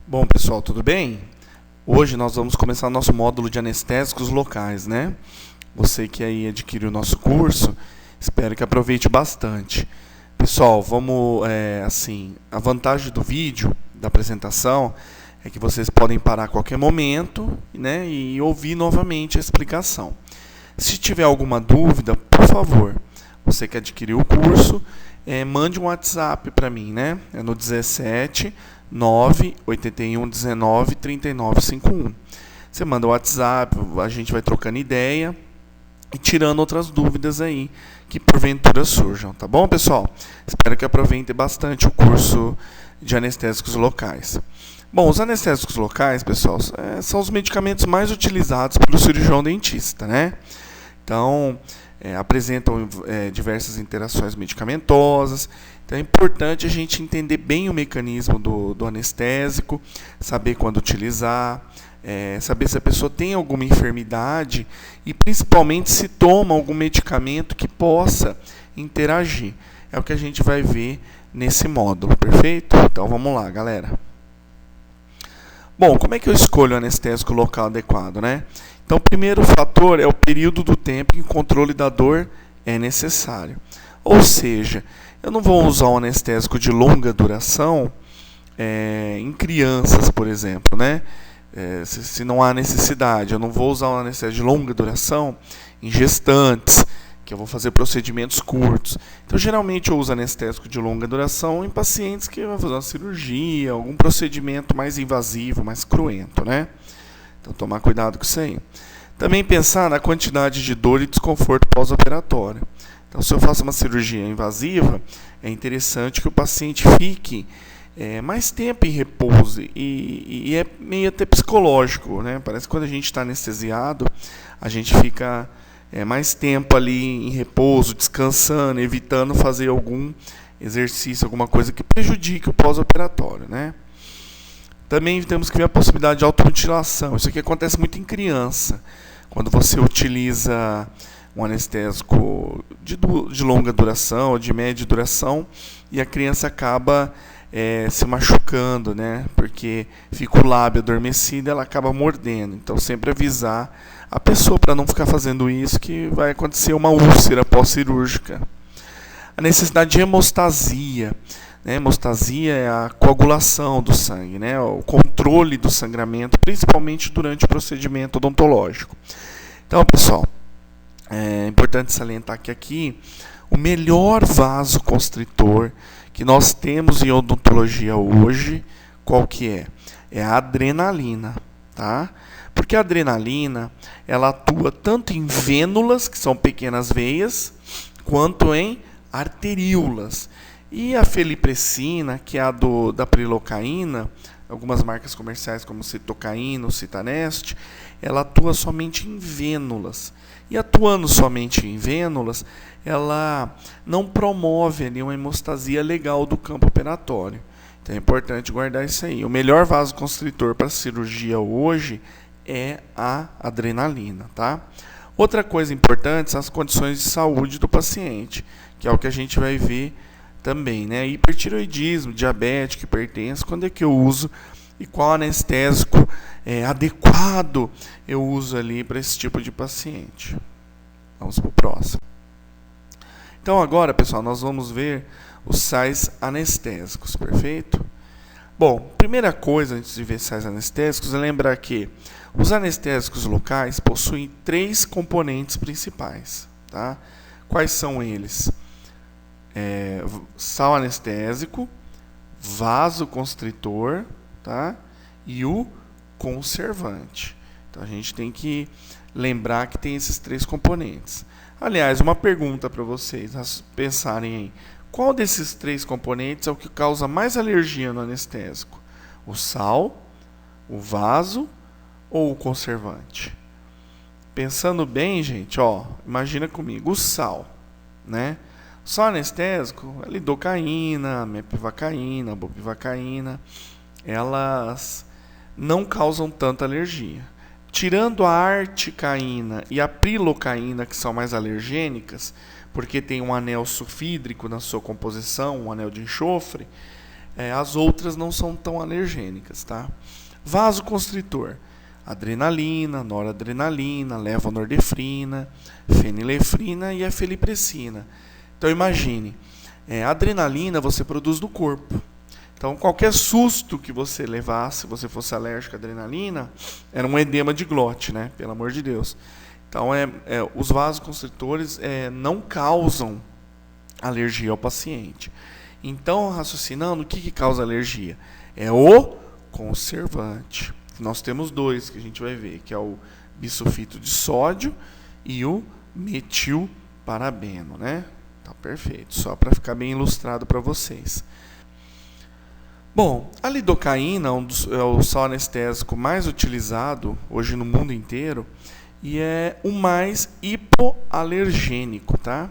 Bom, pessoal, tudo bem? Hoje nós vamos começar nosso módulo de anestésicos locais, né? Você que aí adquiriu o nosso curso, espero que aproveite bastante. Pessoal, a vantagem do vídeo, da apresentação, é que vocês podem parar a qualquer momento, né, e ouvir novamente a explicação. Se tiver alguma dúvida, por favor, você que adquiriu o curso, mande um WhatsApp para mim, né? É no 17 981 19 3951. Você manda o WhatsApp, a gente vai trocando ideia e tirando outras dúvidas aí que porventura surjam, tá bom, pessoal? Espero que aproveitem bastante o curso de anestésicos locais. Bom, os anestésicos locais, pessoal, são os medicamentos mais utilizados pelo cirurgião dentista, né? Então, apresentam diversas interações medicamentosas. Então é importante a gente entender bem o mecanismo do anestésico, saber quando utilizar, saber se a pessoa tem alguma enfermidade e principalmente se toma algum medicamento que possa interagir. É o que a gente vai ver nesse módulo, perfeito? Então vamos lá, galera. Bom, como é que eu escolho o anestésico local adequado, né? Então, o primeiro fator é o período do tempo em que o controle da dor é necessário. Ou seja, eu não vou usar um anestésico de longa duração em crianças, por exemplo, né? Se não há necessidade. Eu não vou usar um anestésico de longa duração em gestantes, que eu vou fazer procedimentos curtos. Então, geralmente, eu uso anestésico de longa duração em pacientes que vão fazer uma cirurgia, algum procedimento mais invasivo, mais cruento, né? Então, tomar cuidado com isso aí. Também pensar na quantidade de dor e desconforto pós-operatório. Então, se eu faço uma cirurgia invasiva, é interessante que o paciente fique mais tempo em repouso. E é meio até psicológico, né? Parece que quando a gente está anestesiado, a gente fica mais tempo ali em repouso, descansando, evitando fazer algum exercício, alguma coisa que prejudique o pós-operatório, né? Também temos que ver a possibilidade de automutilação. Isso aqui acontece muito em criança. Quando você utiliza um anestésico de longa duração ou de média duração e a criança acaba se machucando, né? Porque fica o lábio adormecido e ela acaba mordendo. Então, sempre avisar a pessoa para não ficar fazendo isso, que vai acontecer uma úlcera pós-cirúrgica. A necessidade de hemostasia. Hemostasia é a coagulação do sangue, né? O controle do sangramento, principalmente durante o procedimento odontológico. Então, pessoal, é importante salientar que aqui o melhor vasoconstritor que nós temos em odontologia hoje, qual que é? É a adrenalina, tá? Porque a adrenalina, ela atua tanto em vênulas, que são pequenas veias, quanto em arteríolas. E a felipressina, que é a da prilocaína, algumas marcas comerciais como Citocaína ou Citanest, ela atua somente em vênulas. E atuando somente em vênulas, ela não promove ali uma hemostasia legal do campo operatório. Então é importante guardar isso aí. O melhor vasoconstritor para cirurgia hoje é a adrenalina, tá? Outra coisa importante são as condições de saúde do paciente, que é o que a gente vai ver também, né? Hipertireoidismo, diabetes, hipertenso, quando é que eu uso e qual anestésico adequado eu uso ali para esse tipo de paciente. Vamos para o próximo. Então agora, pessoal, nós vamos ver os sais anestésicos, perfeito? Bom, primeira coisa antes de ver sais anestésicos é lembrar que os anestésicos locais possuem 3 componentes principais, tá? Quais são eles? Sal anestésico, vasoconstritor, tá? E o conservante. Então a gente tem que lembrar que tem esses 3 componentes. Aliás, uma pergunta para vocês pensarem aí. Qual desses 3 componentes é o que causa mais alergia no anestésico? O sal, o vaso ou o conservante? Pensando bem, gente, imagina comigo, o sal, né? Só anestésico, a lidocaína, a mepivacaína, a bupivacaína, elas não causam tanta alergia. Tirando a articaína e a prilocaína, que são mais alergênicas, porque tem um anel sulfídrico na sua composição, um anel de enxofre, as outras não são tão alergênicas, tá? Vasoconstritor: adrenalina, noradrenalina, levonorefrina, fenilefrina e a felipressina. Então imagine, adrenalina você produz no corpo. Então qualquer susto que você levasse, se você fosse alérgico à adrenalina, era um edema de glote, né? Pelo amor de Deus. Então os vasoconstritores não causam alergia ao paciente. Então, raciocinando, o que causa alergia? É o conservante. Nós temos dois que a gente vai ver, que é o bisulfito de sódio e o metilparabeno, né? Tá perfeito, só para ficar bem ilustrado para vocês. Bom, a lidocaína é o sal anestésico mais utilizado hoje no mundo inteiro e é o mais hipoalergênico, tá?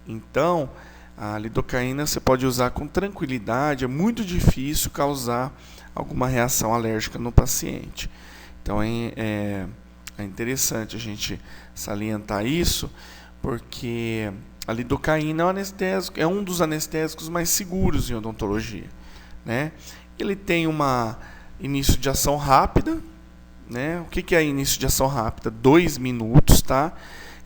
Então, a lidocaína você pode usar com tranquilidade, é muito difícil causar alguma reação alérgica no paciente. Então é interessante a gente salientar isso, porque a lidocaína é um dos anestésicos mais seguros em odontologia, né? Ele tem uma início de ação rápida, né? O que é início de ação rápida? 2 minutos, tá?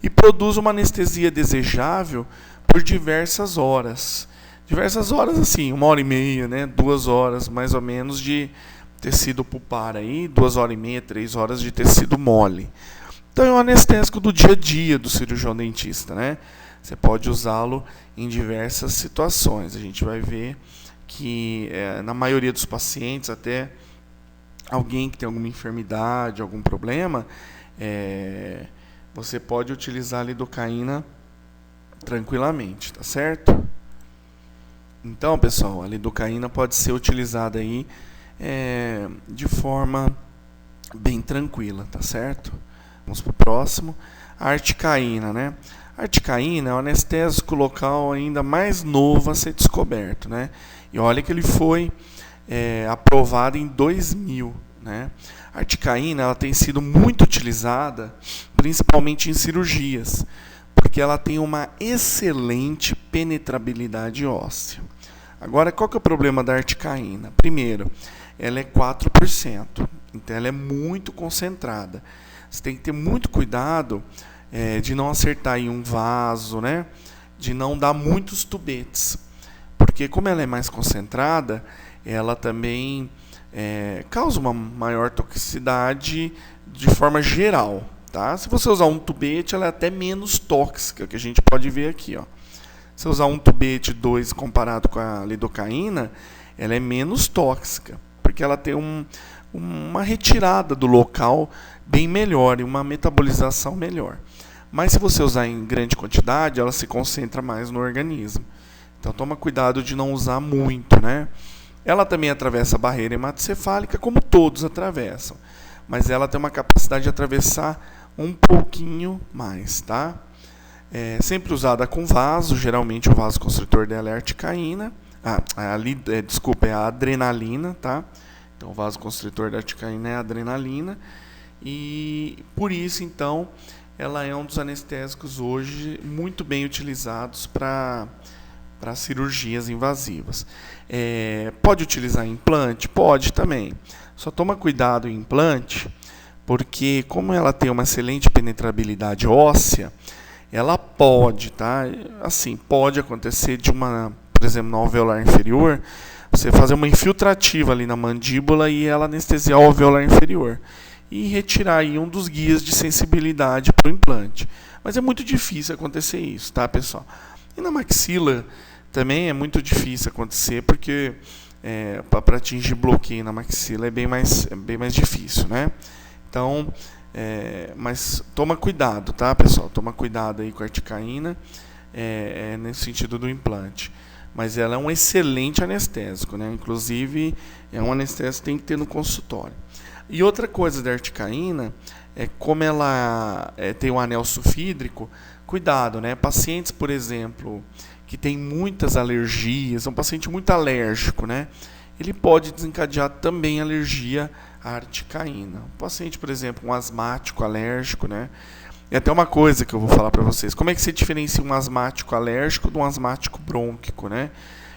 E produz uma anestesia desejável por diversas horas. Diversas horas, assim, 1h30, né? 2 horas, mais ou menos, de tecido pulpar aí, 2h30, 3 horas de tecido mole. Então é um anestésico do dia a dia do cirurgião dentista, né? Você pode usá-lo em diversas situações. A gente vai ver que na maioria dos pacientes, até alguém que tem alguma enfermidade, algum problema, você pode utilizar a lidocaína tranquilamente, tá certo? Então, pessoal, a lidocaína pode ser utilizada aí de forma bem tranquila, tá certo? Vamos para o próximo. A articaína, né? A articaína é um anestésico local ainda mais novo a ser descoberto, né? E olha que ele foi aprovado em 2000, né? A articaína ela tem sido muito utilizada, principalmente em cirurgias, porque ela tem uma excelente penetrabilidade óssea. Agora, qual que é o problema da articaína? Primeiro, ela é 4%, então ela é muito concentrada. Você tem que ter muito cuidado de não acertar em um vaso, né? De não dar muitos tubetes, porque como ela é mais concentrada, ela também causa uma maior toxicidade de forma geral. Tá? Se você usar um tubete, ela é até menos tóxica, que a gente pode ver aqui. Ó. Se usar um tubete 2 comparado com a lidocaína, ela é menos tóxica, porque ela tem uma retirada do local bem melhor e uma metabolização melhor. Mas se você usar em grande quantidade, ela se concentra mais no organismo. Então toma cuidado de não usar muito, né? Ela também atravessa a barreira hematocefálica, como todos atravessam, mas ela tem uma capacidade de atravessar um pouquinho mais, tá? Sempre usada com vaso, geralmente o vasoconstritor dela é a articaína, é a adrenalina, tá? Então o vasoconstritor da articaína é a adrenalina e por isso então ela é um dos anestésicos hoje muito bem utilizados para cirurgias invasivas. Pode utilizar implante? Pode também. Só toma cuidado em implante, porque como ela tem uma excelente penetrabilidade óssea, ela pode, tá? Assim, pode acontecer por exemplo, na alveolar inferior, você fazer uma infiltrativa ali na mandíbula e ela anestesiar o alveolar inferior e retirar aí um dos guias de sensibilidade para o implante. Mas é muito difícil acontecer isso, tá, pessoal? E na maxila também é muito difícil acontecer, porque para atingir bloqueio na maxila é bem mais difícil, né? Então, mas toma cuidado, tá, pessoal? Toma cuidado aí com a articaína, nesse sentido do implante. Mas ela é um excelente anestésico, né? Inclusive, é um anestésico que tem que ter no consultório. E outra coisa da articaína como ela tem um anel sulfídrico, cuidado, né? Pacientes, por exemplo, que têm muitas alergias, um paciente muito alérgico, né? Ele pode desencadear também alergia à articaína. Um paciente, por exemplo, um asmático alérgico, né? E até uma coisa que eu vou falar para vocês. Como é que se diferencia um asmático alérgico de um asmático brônquico, né?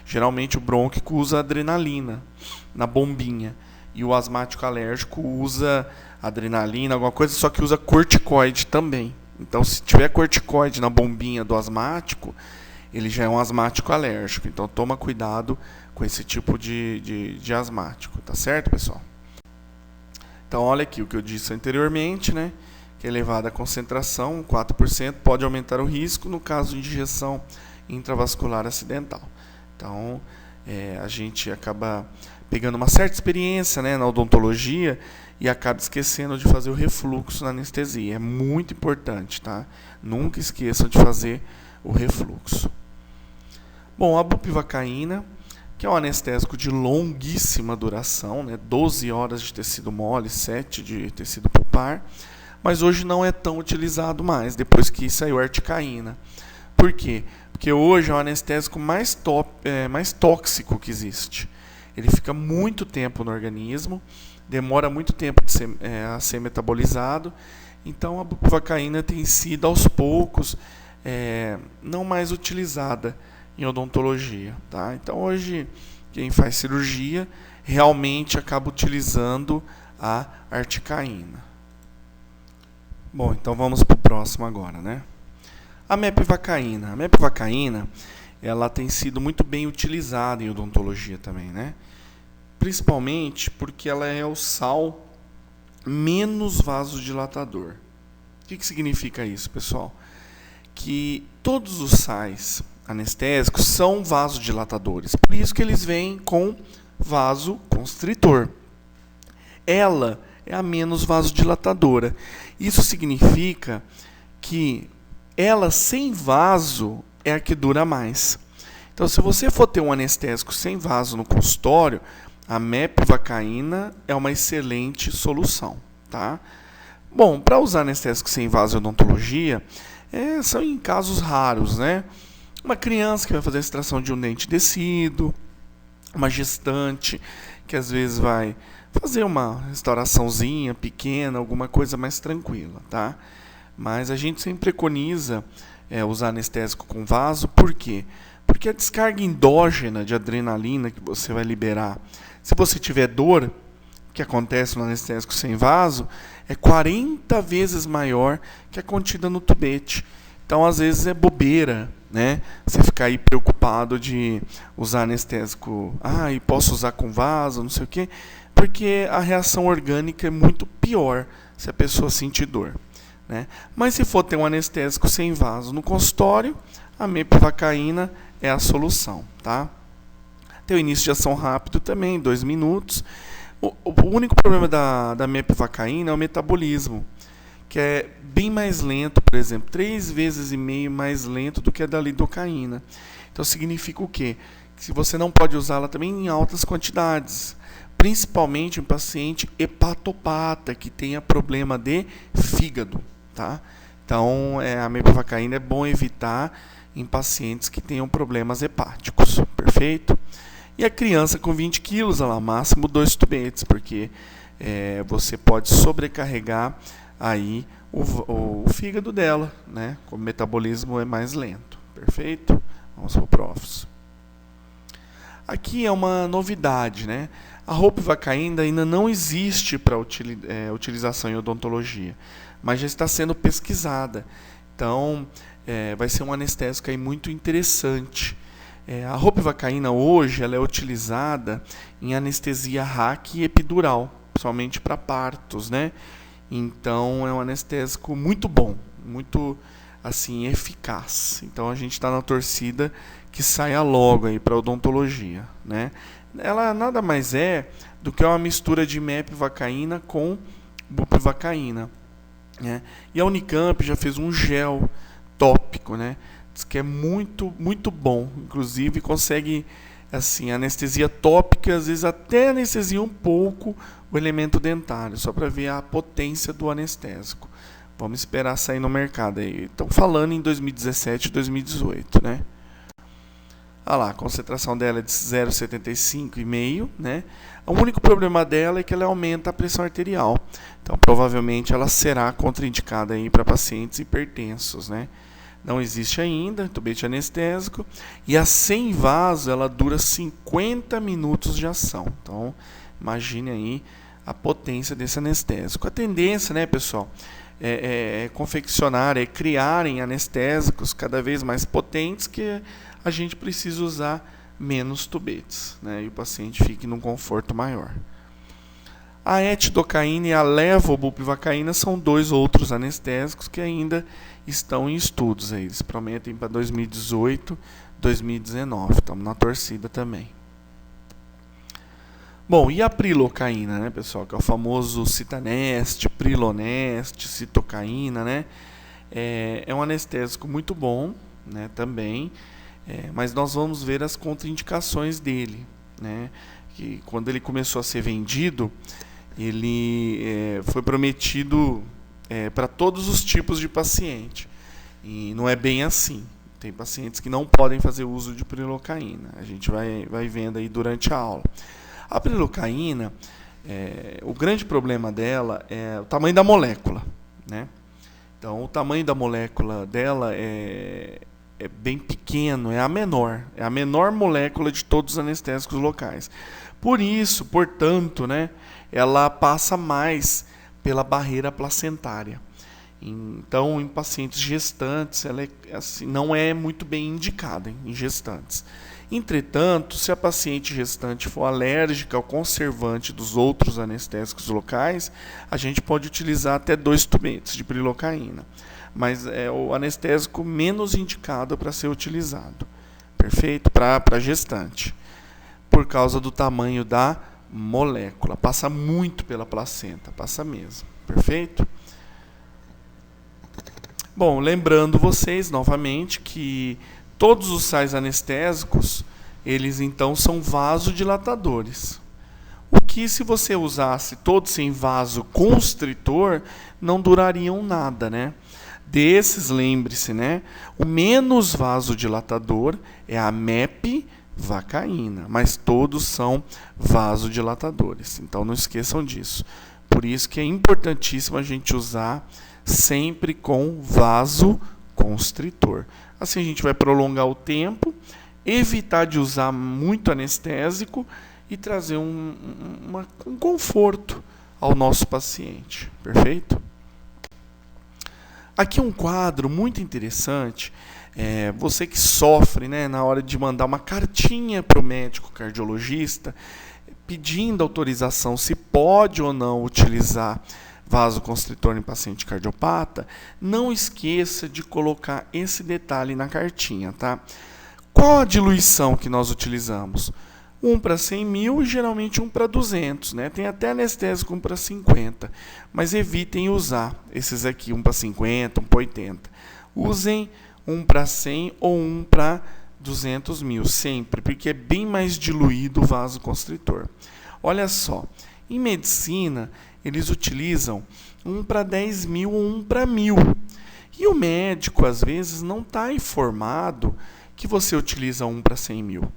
Geralmente o brônquico usa adrenalina na bombinha e o asmático alérgico usa adrenalina, alguma coisa, só que usa corticoide também. Então, se tiver corticoide na bombinha do asmático, ele já é um asmático alérgico. Então, toma cuidado com esse tipo de asmático, tá certo, pessoal? Então, olha aqui o que eu disse anteriormente, né? Que elevada concentração, 4%, pode aumentar o risco no caso de injeção intravascular acidental. Então, a gente acaba pegando uma certa experiência, né, na odontologia e acaba esquecendo de fazer o refluxo na anestesia. É muito importante, tá? Nunca esqueçam de fazer o refluxo. Bom, a bupivacaína, que é um anestésico de longuíssima duração, né, 12 horas de tecido mole, 7 de tecido pulpar, mas hoje não é tão utilizado mais, depois que saiu a articaína. Por quê? Porque hoje é o anestésico mais tóxico que existe. Ele fica muito tempo no organismo, demora muito tempo a ser metabolizado, então a bupivacaína tem sido aos poucos não mais utilizada em odontologia, tá? Então hoje quem faz cirurgia realmente acaba utilizando a articaína. Bom, então vamos para o próximo agora, né? A mepivacaína. A mepivacaína, ela tem sido muito bem utilizada em odontologia também, né? Principalmente porque ela é o sal menos vasodilatador. O que significa isso, pessoal? Que todos os sais anestésicos são vasodilatadores. Por isso que eles vêm com vasoconstritor. Ela é a menos vasodilatadora. Isso significa que ela sem vaso é a que dura mais. Então, se você for ter um anestésico sem vaso no consultório, a mepivacaína é uma excelente solução, tá? Bom, para usar anestésico sem vaso em odontologia, são em casos raros, né? Uma criança que vai fazer a extração de um dente descido, uma gestante que às vezes vai fazer uma restauraçãozinha pequena, alguma coisa mais tranquila, tá? Mas a gente sempre preconiza usar anestésico com vaso, por quê? Porque a descarga endógena de adrenalina que você vai liberar, se você tiver dor, que acontece no anestésico sem vaso, é 40 vezes maior que a contida no tubete. Então, às vezes, é bobeira, né? Você ficar aí preocupado de usar anestésico, e posso usar com vaso, não sei o quê, porque a reação orgânica é muito pior se a pessoa sentir dor, né? Mas se for ter um anestésico sem vaso no consultório, a mepivacaína é a solução, tá? Tem o início de ação rápido também, 2 minutos. O único problema da mepivacaína é o metabolismo, que é bem mais lento, por exemplo, 3,5 vezes mais lento do que a da lidocaína. Então significa o quê? Que você não pode usá-la também em altas quantidades, principalmente em paciente hepatopata, que tenha problema de fígado, tá? Então, a mepivacaína é bom evitar em pacientes que tenham problemas hepáticos, perfeito? E a criança com 20 quilos, máximo 2 tubetes, porque você pode sobrecarregar aí o fígado dela, né? O metabolismo é mais lento, perfeito? Vamos para o próximo. Aqui é uma novidade, né? A ropivacaína ainda não existe para utilização em odontologia, mas já está sendo pesquisada. Então, vai ser um anestésico aí muito interessante. A ropivacaína hoje ela é utilizada em anestesia RAC e epidural, principalmente para partos, né? Então, é um anestésico muito bom, muito assim eficaz. Então, a gente está na torcida que saia logo aí para odontologia, né? Ela nada mais é do que uma mistura de mepivacaína com bupivacaína, né? E a Unicamp já fez um gel tópico, né? Diz que é muito, muito bom. Inclusive consegue assim, anestesia tópica, às vezes até anestesia um pouco o elemento dentário, só para ver a potência do anestésico. Vamos esperar sair no mercado aí. Estão falando em 2017 e 2018, né? Olha lá, a concentração dela é de 0,75,5, né? O único problema dela é que ela aumenta a pressão arterial. Então, provavelmente, ela será contraindicada aí para pacientes hipertensos, né? Não existe ainda, tubete anestésico. E a sem vaso, ela dura 50 minutos de ação. Então, imagine aí a potência desse anestésico. A tendência, né, pessoal, é confeccionar, é criarem anestésicos cada vez mais potentes que a gente precisa usar menos tubetes, né, e o paciente fique num conforto maior. A etidocaína e a levobupivacaína são 2 outros anestésicos que ainda estão em estudos. Aí. Eles prometem para 2018, 2019. Estamos na torcida também. Bom, e a prilocaína, né, pessoal? Que é o famoso Citanest, Prilonest, citocaína, né? É um anestésico muito bom, né, também. Mas nós vamos ver as contraindicações dele, né? Que quando ele começou a ser vendido, ele foi prometido para todos os tipos de paciente. E não é bem assim. Tem pacientes que não podem fazer uso de prilocaína. A gente vai vendo aí durante a aula. A prilocaína, o grande problema dela é o tamanho da molécula, né? Então, o tamanho da molécula dela é bem pequeno, é a menor molécula de todos os anestésicos locais. Por isso, portanto, né, ela passa mais pela barreira placentária. Então, em pacientes gestantes, ela assim, não é muito bem indicada em gestantes. Entretanto, se a paciente gestante for alérgica ao conservante dos outros anestésicos locais, a gente pode utilizar até 2 tubetes de prilocaína. Mas é o anestésico menos indicado para ser utilizado. Perfeito? Para gestante. Por causa do tamanho da molécula. Passa muito pela placenta, passa mesmo. Perfeito? Bom, lembrando vocês novamente que todos os sais anestésicos, eles então são vasodilatadores. O que se você usasse todos em vasoconstritor, não durariam nada, né? Desses, lembre-se, né? O menos vasodilatador é a mepivacaína, mas todos são vasodilatadores. Então não esqueçam disso. Por isso que é importantíssimo a gente usar sempre com vasoconstritor. Assim a gente vai prolongar o tempo, evitar de usar muito anestésico e trazer um conforto ao nosso paciente. Perfeito? Aqui um quadro muito interessante. Você que sofre, né, na hora de mandar uma cartinha para o médico cardiologista pedindo autorização se pode ou não utilizar vasoconstritor em paciente cardiopata, não esqueça de colocar esse detalhe na cartinha, tá? Qual a diluição que nós utilizamos? 1 para 100 mil e geralmente 1 para 200, né? Tem até anestésico 1 para 50, mas evitem usar esses aqui, 1 para 50, 1 para 80. Usem 1 para 100 ou 1 para 200 mil, sempre, porque é bem mais diluído o vasoconstritor. Olha só, em medicina, eles utilizam 1 para 10 mil ou 1 para 1000. E o médico, às vezes, não está informado que você utiliza 1 para 100 mil.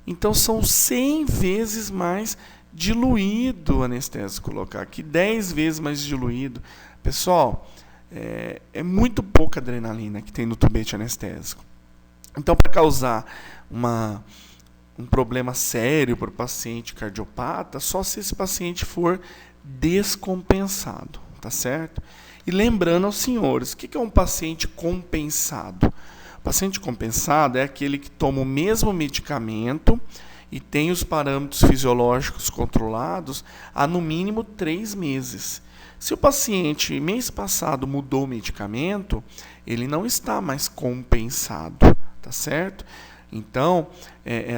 Então, são 100 vezes mais diluído o anestésico local, aqui 10 vezes mais diluído. Pessoal, é muito pouca adrenalina que tem no tubete anestésico. Então, para causar um problema sério para o paciente cardiopata, só se esse paciente for descompensado, tá certo? E lembrando aos senhores, o que é um paciente compensado? O paciente compensado é aquele que toma o mesmo medicamento e tem os parâmetros fisiológicos controlados há no mínimo 3 meses. Se o paciente, mês passado, mudou o medicamento, ele não está mais compensado, tá certo? Então,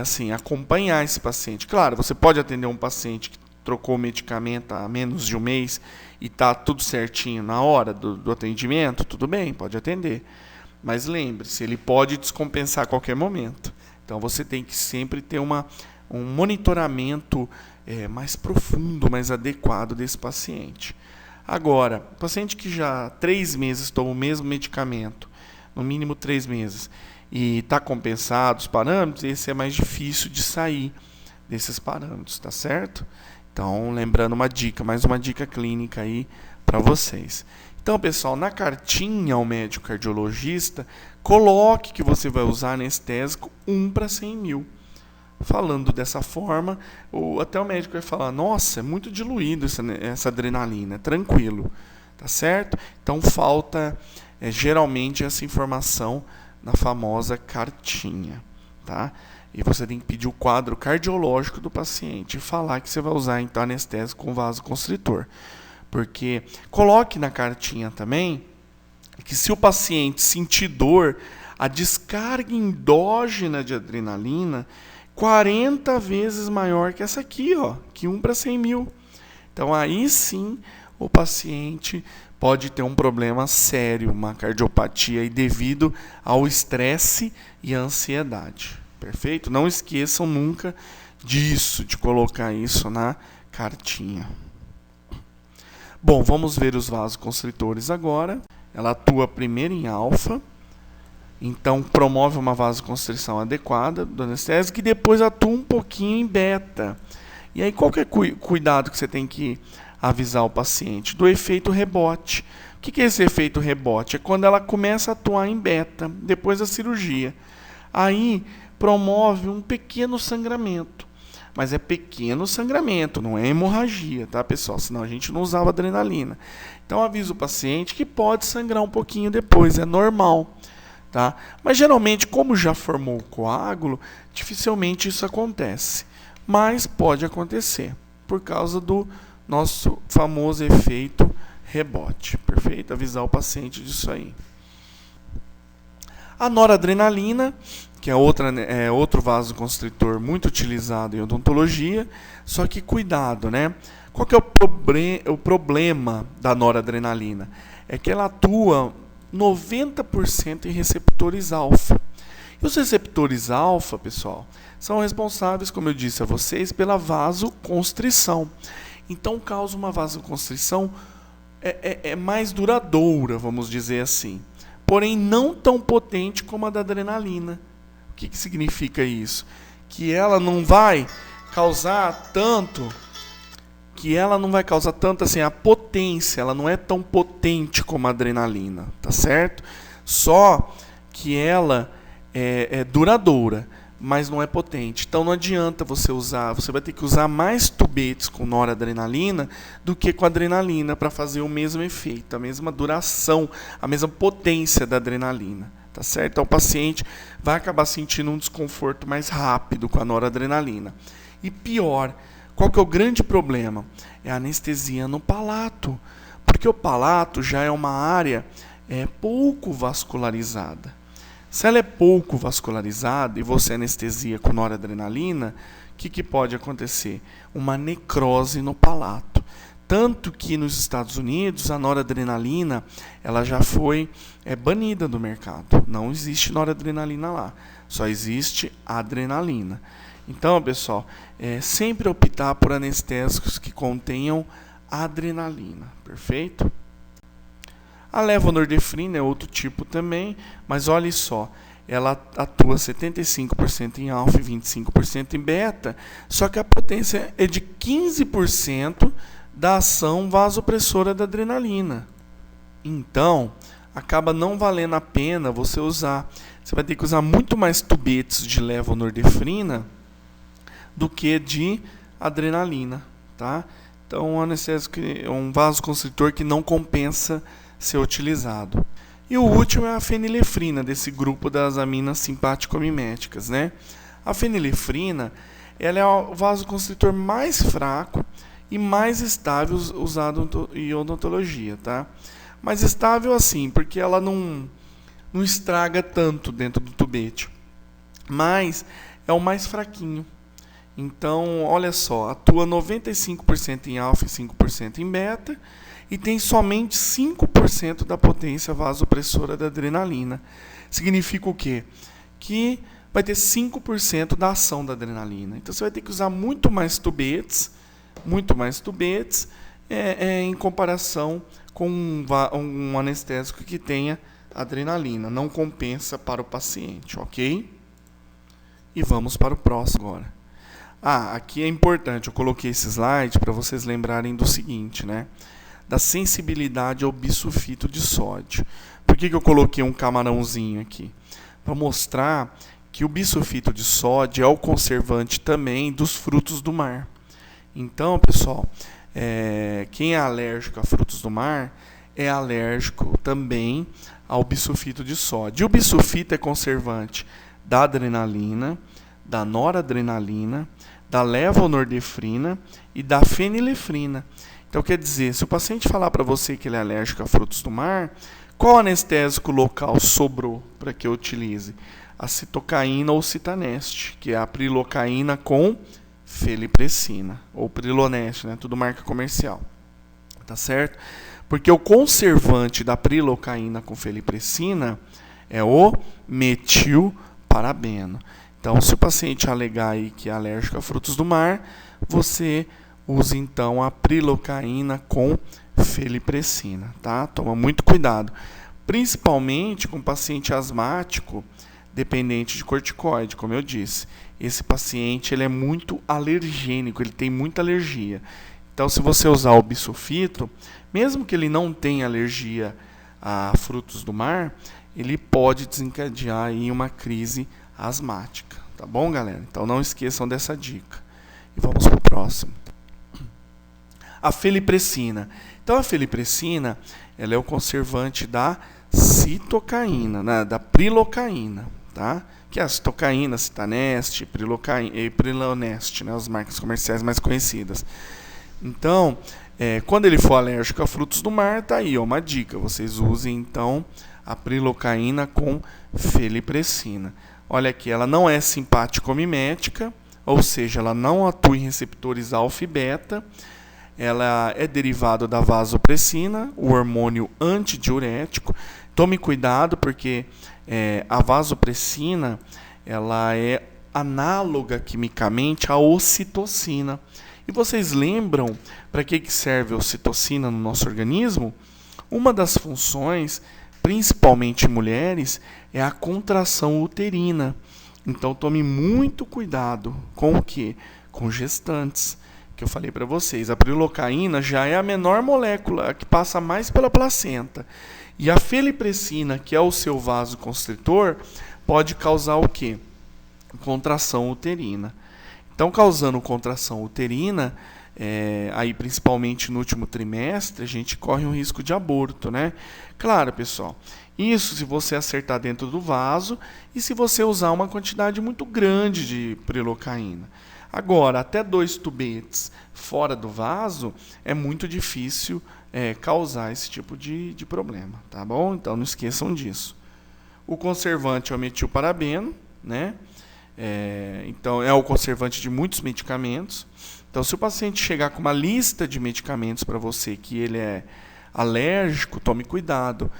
assim, acompanhar esse paciente. Claro, você pode atender um paciente que trocou o medicamento há menos de um mês e está tudo certinho na hora do atendimento, tudo bem, pode atender. Mas lembre-se, ele pode descompensar a qualquer momento. Então, você tem que sempre ter um monitoramento mais profundo, mais adequado desse paciente. Agora, paciente que já há 3 meses toma o mesmo medicamento, no mínimo 3 meses, e está compensado os parâmetros, esse é mais difícil de sair desses parâmetros, tá certo? Então, lembrando mais uma dica clínica aí para vocês. Então, pessoal, na cartinha ao médico cardiologista, coloque que você vai usar anestésico 1 para 100 mil. Falando dessa forma, até o médico vai falar, nossa, é muito diluído essa adrenalina, tranquilo, tá certo? Então falta geralmente essa informação na famosa cartinha, tá? E você tem que pedir o quadro cardiológico do paciente e falar que você vai usar então anestésico com vasoconstritor. Porque coloque na cartinha também que se o paciente sentir dor, a descarga endógena de adrenalina 40 vezes maior que essa aqui, ó, que 1 para 100 mil. Então aí sim o paciente pode ter um problema sério, uma cardiopatia aí devido ao estresse e à ansiedade. Perfeito? Não esqueçam nunca disso, de colocar isso na cartinha. Bom, vamos ver os vasoconstritores agora. Ela atua primeiro em alfa, então promove uma vasoconstrição adequada do anestésico e depois atua um pouquinho em beta. E aí qual que é o cuidado que você tem que avisar o paciente? Do efeito rebote. O que é esse efeito rebote? É quando ela começa a atuar em beta, depois da cirurgia. Aí promove um pequeno sangramento. Mas é pequeno sangramento, não é hemorragia, tá, pessoal? Senão a gente não usava adrenalina. Então avisa o paciente que pode sangrar um pouquinho depois, é normal. Tá? Mas geralmente, como já formou o coágulo, dificilmente isso acontece. Mas pode acontecer, por causa do nosso famoso efeito rebote. Perfeito? Avisar o paciente disso aí. A noradrenalina, que é outro vasoconstritor muito utilizado em odontologia, só que cuidado, né? Qual que é o problema da noradrenalina? É que ela atua 90% em receptores alfa. E os receptores alfa, pessoal, são responsáveis, como eu disse a vocês, pela vasoconstrição. Então causa uma vasoconstrição mais duradoura, vamos dizer assim. Porém, não tão potente como a da adrenalina. O que significa isso? Que ela não vai causar tanto assim a potência, ela não é tão potente como a adrenalina, tá certo? Só que ela é duradoura, mas não é potente. Então não adianta você vai ter que usar mais tubetes com noradrenalina do que com adrenalina para fazer o mesmo efeito, a mesma duração, a mesma potência da adrenalina, tá certo? Então o paciente vai acabar sentindo um desconforto mais rápido com a noradrenalina. E pior, qual que é o grande problema? É a anestesia no palato, porque o palato já é uma área pouco vascularizada. Se ela é pouco vascularizada e você anestesia com noradrenalina, o que pode acontecer? Uma necrose no palato. Tanto que nos Estados Unidos a noradrenalina ela já foi banida do mercado. Não existe noradrenalina lá, só existe adrenalina. Então, pessoal, sempre optar por anestésicos que contenham adrenalina, perfeito? A levonorefrina é outro tipo também, mas olha só, ela atua 75% em alfa e 25% em beta, só que a potência é de 15% da ação vasopressora da adrenalina. Então, acaba não valendo a pena você usar. Você vai ter que usar muito mais tubetes de levonorefrina do que de adrenalina, tá? Então, anestésico é um vasoconstritor que não compensa ser utilizado. E o último é a fenilefrina, desse grupo das aminas simpático-miméticas, né? A fenilefrina, ela é o vasoconstritor mais fraco e mais estável usado em odontologia, tá? Mais estável assim, porque ela não estraga tanto dentro do tubete, mas é o mais fraquinho. Então, olha só, atua 95% em alfa e 5% em beta e tem somente 5% da potência vasopressora da adrenalina. Significa o quê? Que vai ter 5% da ação da adrenalina. Então, você vai ter que usar muito mais tubetes em comparação com um anestésico que tenha adrenalina. Não compensa para o paciente, ok? E vamos para o próximo agora. Aqui é importante, eu coloquei esse slide para vocês lembrarem do seguinte, né? da sensibilidade ao bisulfito de sódio. Por que eu coloquei um camarãozinho aqui? Para mostrar que o bisulfito de sódio é o conservante também dos frutos do mar. Então, pessoal, quem é alérgico a frutos do mar é alérgico também ao bisulfito de sódio. E o bisulfito é conservante da adrenalina, da noradrenalina, da levonorefrina e da fenilefrina. Então, quer dizer, se o paciente falar para você que ele é alérgico a frutos do mar, qual anestésico local sobrou para que eu utilize? A citocaína ou citaneste, que é a prilocaína com felipressina, ou priloneste, né? Tudo marca comercial. Tá certo? Porque o conservante da prilocaína com felipressina é o metilparabeno. Então, se o paciente alegar aí que é alérgico a frutos do mar, você usa então a prilocaína com felipressina, tá? Toma muito cuidado, principalmente com paciente asmático dependente de corticoide, como eu disse. Esse paciente ele é muito alergênico, ele tem muita alergia. Então, se você usar o bisulfito, mesmo que ele não tenha alergia a frutos do mar, ele pode desencadear aí uma crise asmática. Tá bom, galera? Então, não esqueçam dessa dica. E vamos para o próximo. A felipressina. Então, a felipressina ela é o conservante da citocaína, né, da prilocaína, tá? Que é a citocaína, citaneste, prilocaína e priloneste, né, as marcas comerciais mais conhecidas. Então, quando ele for alérgico a frutos do mar, tá aí, ó, uma dica. Vocês usem, então, a prilocaína com felipressina. Olha aqui, ela não é simpático-mimética, ou seja, ela não atua em receptores alfa e beta. Ela é derivada da vasopressina, o hormônio antidiurético. Tome cuidado, porque a vasopressina ela é análoga quimicamente à ocitocina. E vocês lembram para que serve a ocitocina no nosso organismo? Uma das funções, principalmente em mulheres, é a contração uterina. Então, tome muito cuidado com o quê? Com gestantes, que eu falei para vocês. A prilocaína já é a menor molécula, a que passa mais pela placenta. E a felipressina, que é o seu vasoconstritor, pode causar o quê? Contração uterina. Então, causando contração uterina, aí principalmente no último trimestre, a gente corre um risco de aborto, né? Claro, pessoal, isso se você acertar dentro do vaso e se você usar uma quantidade muito grande de prilocaína. Agora, até 2 tubetes fora do vaso, é muito difícil causar esse tipo de problema, tá bom? Então, não esqueçam disso. O conservante é o metilparabeno, né? Então, é o conservante de muitos medicamentos. Então, se o paciente chegar com uma lista de medicamentos para você que ele é alérgico, tome cuidado.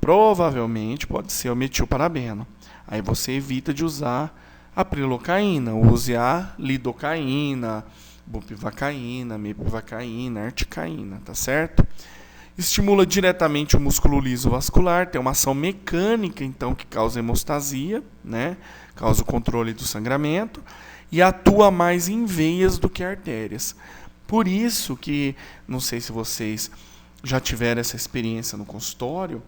Provavelmente pode ser o metilparabeno. Aí você evita de usar a prilocaína, use a lidocaína, bupivacaína, mepivacaína, articaína, tá certo? Estimula diretamente o músculo liso vascular, tem uma ação mecânica, então, que causa hemostasia, né? Causa o controle do sangramento e atua mais em veias do que artérias. Por isso que, não sei se vocês já tiveram essa experiência no consultório,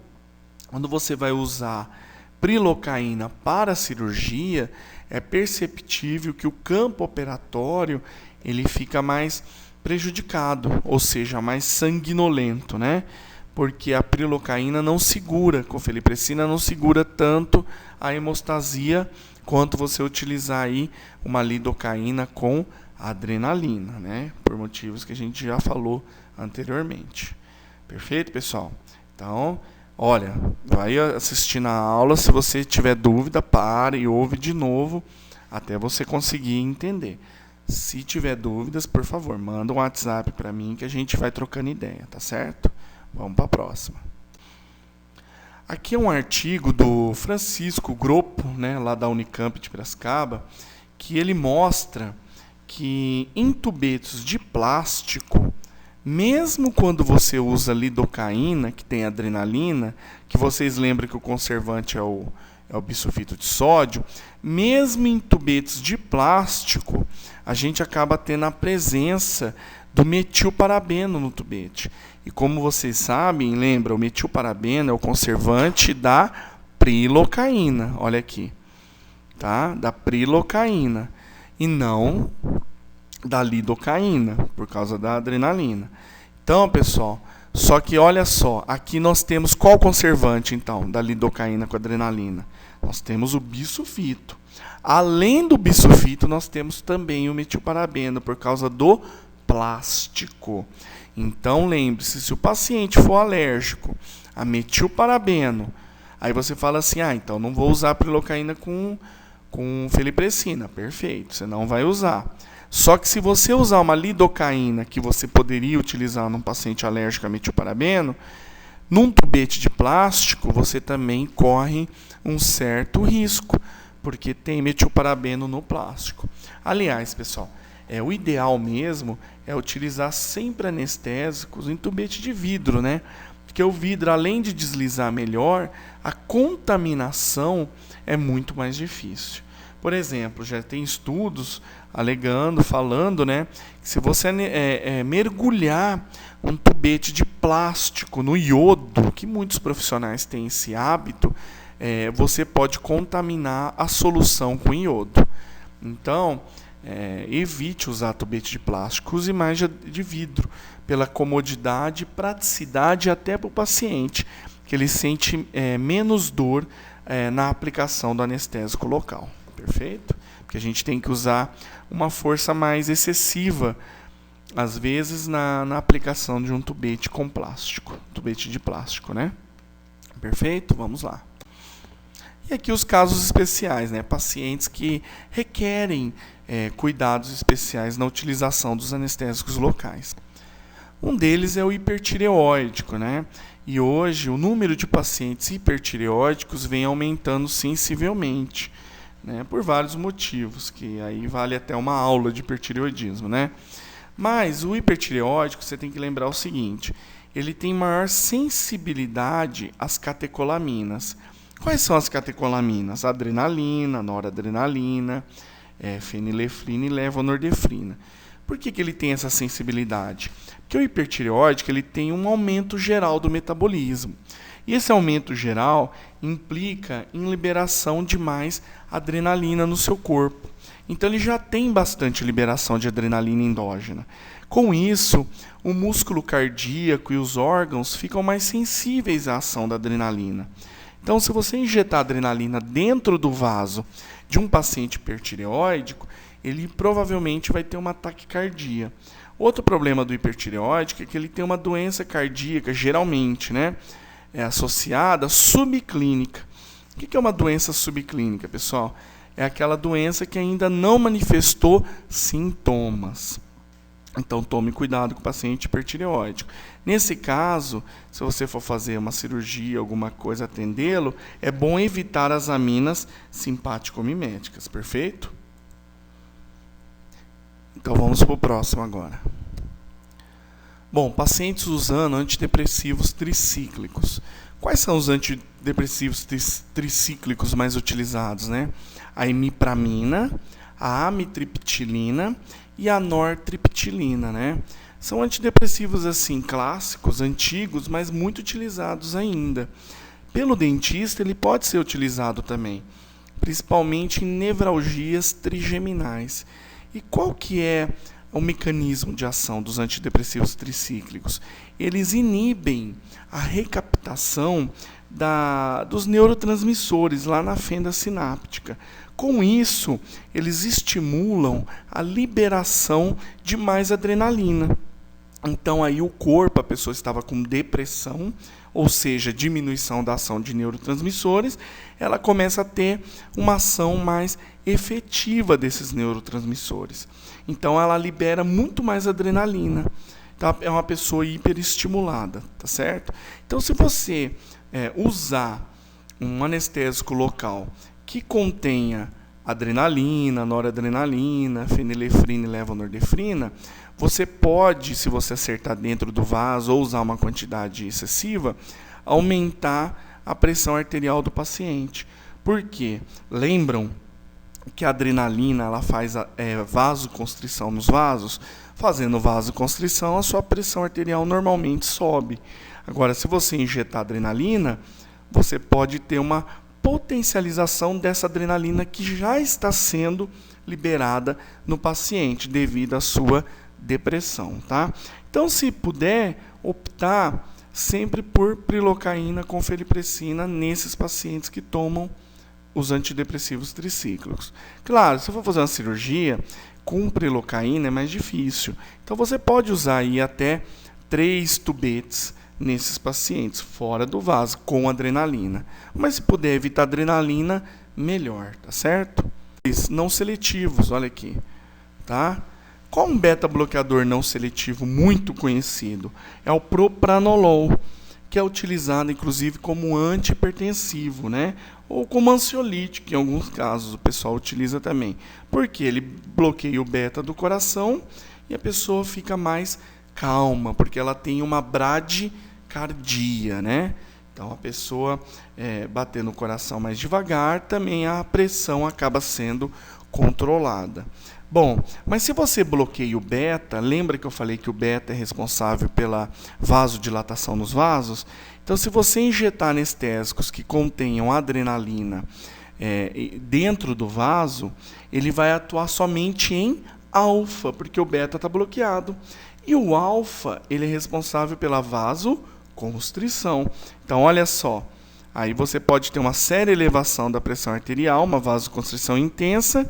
quando você vai usar prilocaína para a cirurgia, é perceptível que o campo operatório ele fica mais prejudicado, ou seja, mais sanguinolento, né? Porque a prilocaína não segura, com felipressina não segura tanto a hemostasia quanto você utilizar aí uma lidocaína com adrenalina, né? Por motivos que a gente já falou anteriormente. Perfeito, pessoal? Então, olha, vai assistir na aula, se você tiver dúvida, pare e ouve de novo até você conseguir entender. Se tiver dúvidas, por favor, manda um WhatsApp para mim que a gente vai trocando ideia, tá certo? Vamos para a próxima. Aqui é um artigo do Francisco Groppo, né, lá da Unicamp de Piracicaba, que ele mostra que em tubetos de plástico, mesmo quando você usa lidocaína, que tem adrenalina, que vocês lembram que o conservante é o bisulfito de sódio, mesmo em tubetos de plástico, a gente acaba tendo a presença do metilparabeno no tubete. E como vocês sabem, lembra, o metilparabeno é o conservante da prilocaína. Olha aqui, tá? Da prilocaína e não da lidocaína, por causa da adrenalina. Então, pessoal, só que olha só, aqui nós temos qual conservante, então, da lidocaína com adrenalina? Nós temos o bisulfito. Além do bisulfito, nós temos também o metilparabeno, por causa do plástico. Então, lembre-se, se o paciente for alérgico a metilparabeno, aí você fala assim, então não vou usar prilocaína com feliprecina. Perfeito, você não vai usar. Só que se você usar uma lidocaína, que você poderia utilizar num paciente alérgico a metilparabeno, num tubete de plástico, você também corre um certo risco, porque tem metilparabeno no plástico. Aliás, pessoal, o ideal mesmo é utilizar sempre anestésicos em tubete de vidro, né? Porque o vidro, além de deslizar melhor, a contaminação é muito mais difícil. Por exemplo, já tem estudos falando, né, que se você mergulhar um tubete de plástico no iodo, que muitos profissionais têm esse hábito, você pode contaminar a solução com iodo. Então, evite usar tubete de plástico, use mais de vidro, pela comodidade, praticidade até para o paciente, que ele sente menos dor na aplicação do anestésico local. Perfeito? Porque a gente tem que usar uma força mais excessiva, às vezes, na aplicação de um tubete com plástico, tubete de plástico, né? Perfeito? Vamos lá. E aqui os casos especiais, né? Pacientes que requerem cuidados especiais na utilização dos anestésicos locais. Um deles é o hipertireóidico, né? E hoje o número de pacientes hipertireóidicos vem aumentando sensivelmente, né, por vários motivos, que aí vale até uma aula de hipertireoidismo, né? Mas o hipertireóidico, você tem que lembrar o seguinte, ele tem maior sensibilidade às catecolaminas. Quais são as catecolaminas? Adrenalina, noradrenalina, fenilefrina e levonorfrina. Por que ele tem essa sensibilidade? Porque o hipertireóidico ele tem um aumento geral do metabolismo. E esse aumento geral implica em liberação de mais adrenalina no seu corpo. Então ele já tem bastante liberação de adrenalina endógena. Com isso, o músculo cardíaco e os órgãos ficam mais sensíveis à ação da adrenalina. Então, se você injetar adrenalina dentro do vaso de um paciente hipertireóidico, ele provavelmente vai ter uma taquicardia. Outro problema do hipertireóidico é que ele tem uma doença cardíaca, geralmente, né? Associada subclínica. O que é uma doença subclínica, pessoal? É aquela doença que ainda não manifestou sintomas. Então, tome cuidado com o paciente hipertireóidico. Nesse caso, se você for fazer uma cirurgia, alguma coisa, atendê-lo, é bom evitar as aminas simpático-miméticas, perfeito? Então, vamos para o próximo agora. Bom, pacientes usando antidepressivos tricíclicos. Quais são os antidepressivos tricíclicos mais utilizados, né? A imipramina, a amitriptilina e a nortriptilina, né? São antidepressivos assim clássicos, antigos, mas muito utilizados ainda. Pelo dentista, ele pode ser utilizado também, principalmente em nevralgias trigeminais. E qual que é o mecanismo de ação dos antidepressivos tricíclicos? Eles inibem a recaptação dos neurotransmissores lá na fenda sináptica. Com isso, eles estimulam a liberação de mais adrenalina. Então, aí o corpo, a pessoa estava com depressão, ou seja, diminuição da ação de neurotransmissores, ela começa a ter uma ação mais efetiva desses neurotransmissores. Então, ela libera muito mais adrenalina. Então, é uma pessoa hiperestimulada, tá certo? Então, se você usar um anestésico local que contenha adrenalina, noradrenalina, fenilefrina e levonorfrina, você pode, se você acertar dentro do vaso ou usar uma quantidade excessiva, aumentar a pressão arterial do paciente. Por quê? Lembram que a adrenalina ela faz vasoconstrição nos vasos? Fazendo vasoconstrição, a sua pressão arterial normalmente sobe. Agora, se você injetar adrenalina, você pode ter uma potencialização dessa adrenalina que já está sendo liberada no paciente devido à sua depressão, tá? Então, se puder, optar sempre por prilocaína com felipressina nesses pacientes que tomam os antidepressivos tricíclicos. Claro, se for fazer uma cirurgia com prilocaína é mais difícil. Então você pode usar aí até 3 tubetes nesses pacientes, fora do vaso, com adrenalina. Mas se puder evitar adrenalina, melhor, tá certo? Não seletivos, olha aqui, tá? Qual um beta-bloqueador não seletivo muito conhecido? É o propranolol, que é utilizado inclusive como antihipertensivo, né? Ou como ansiolítico, em alguns casos o pessoal utiliza também. Porque ele bloqueia o beta do coração e a pessoa fica mais calma, porque ela tem uma bradicardia, né? Então a pessoa batendo o coração mais devagar, também a pressão acaba sendo controlada. Bom, mas se você bloqueia o beta, lembra que eu falei que o beta é responsável pela vasodilatação nos vasos? Então, se você injetar anestésicos que contenham adrenalina dentro do vaso, ele vai atuar somente em alfa, porque o beta está bloqueado. E o alfa, ele é responsável pela vasoconstrição. Então, olha só, aí você pode ter uma séria elevação da pressão arterial, uma vasoconstrição intensa,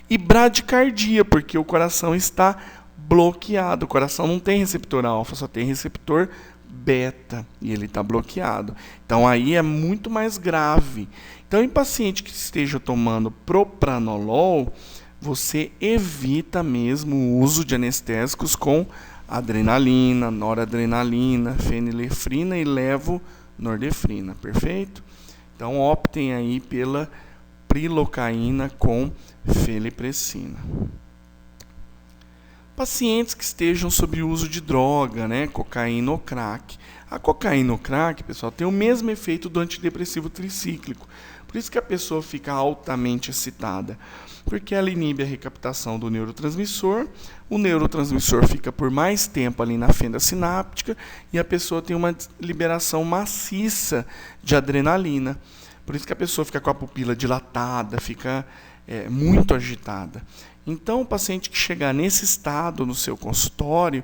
e bradicardia, porque o coração está bloqueado. O coração não tem receptor alfa, só tem receptor beta, e ele está bloqueado. Então, aí é muito mais grave. Então, em paciente que esteja tomando propranolol, você evita mesmo o uso de anestésicos com adrenalina, noradrenalina, fenilefrina e levonorefrina, perfeito? Então, optem aí pela prilocaína com felipressina. Pacientes que estejam sob uso de droga, né, cocaína ou crack. A cocaína ou crack, pessoal, tem o mesmo efeito do antidepressivo tricíclico. Por isso que a pessoa fica altamente excitada, porque ela inibe a recaptação do neurotransmissor, o neurotransmissor fica por mais tempo ali na fenda sináptica e a pessoa tem uma liberação maciça de adrenalina. Por isso que a pessoa fica com a pupila dilatada, fica muito agitada. Então, o paciente que chegar nesse estado no seu consultório,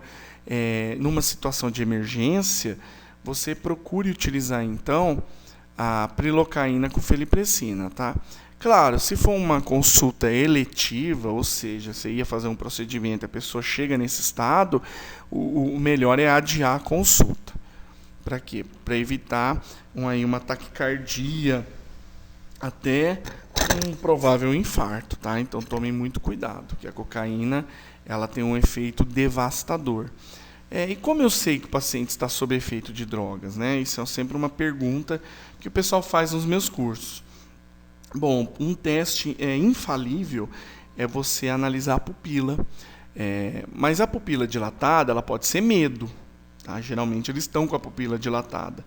numa situação de emergência, você procure utilizar, então, a prilocaína com felipressina, tá? Claro, se for uma consulta eletiva, ou seja, você ia fazer um procedimento e a pessoa chega nesse estado, o melhor é adiar a consulta. Para quê? Para evitar uma taquicardia, até um provável infarto, tá? Então tomem muito cuidado, que a cocaína ela tem um efeito devastador. E como eu sei que o paciente está sob efeito de drogas, né? Isso é sempre uma pergunta que o pessoal faz nos meus cursos. Bom, um teste infalível é você analisar a pupila. Mas a pupila dilatada, ela pode ser medo, tá? Geralmente eles estão com a pupila dilatada.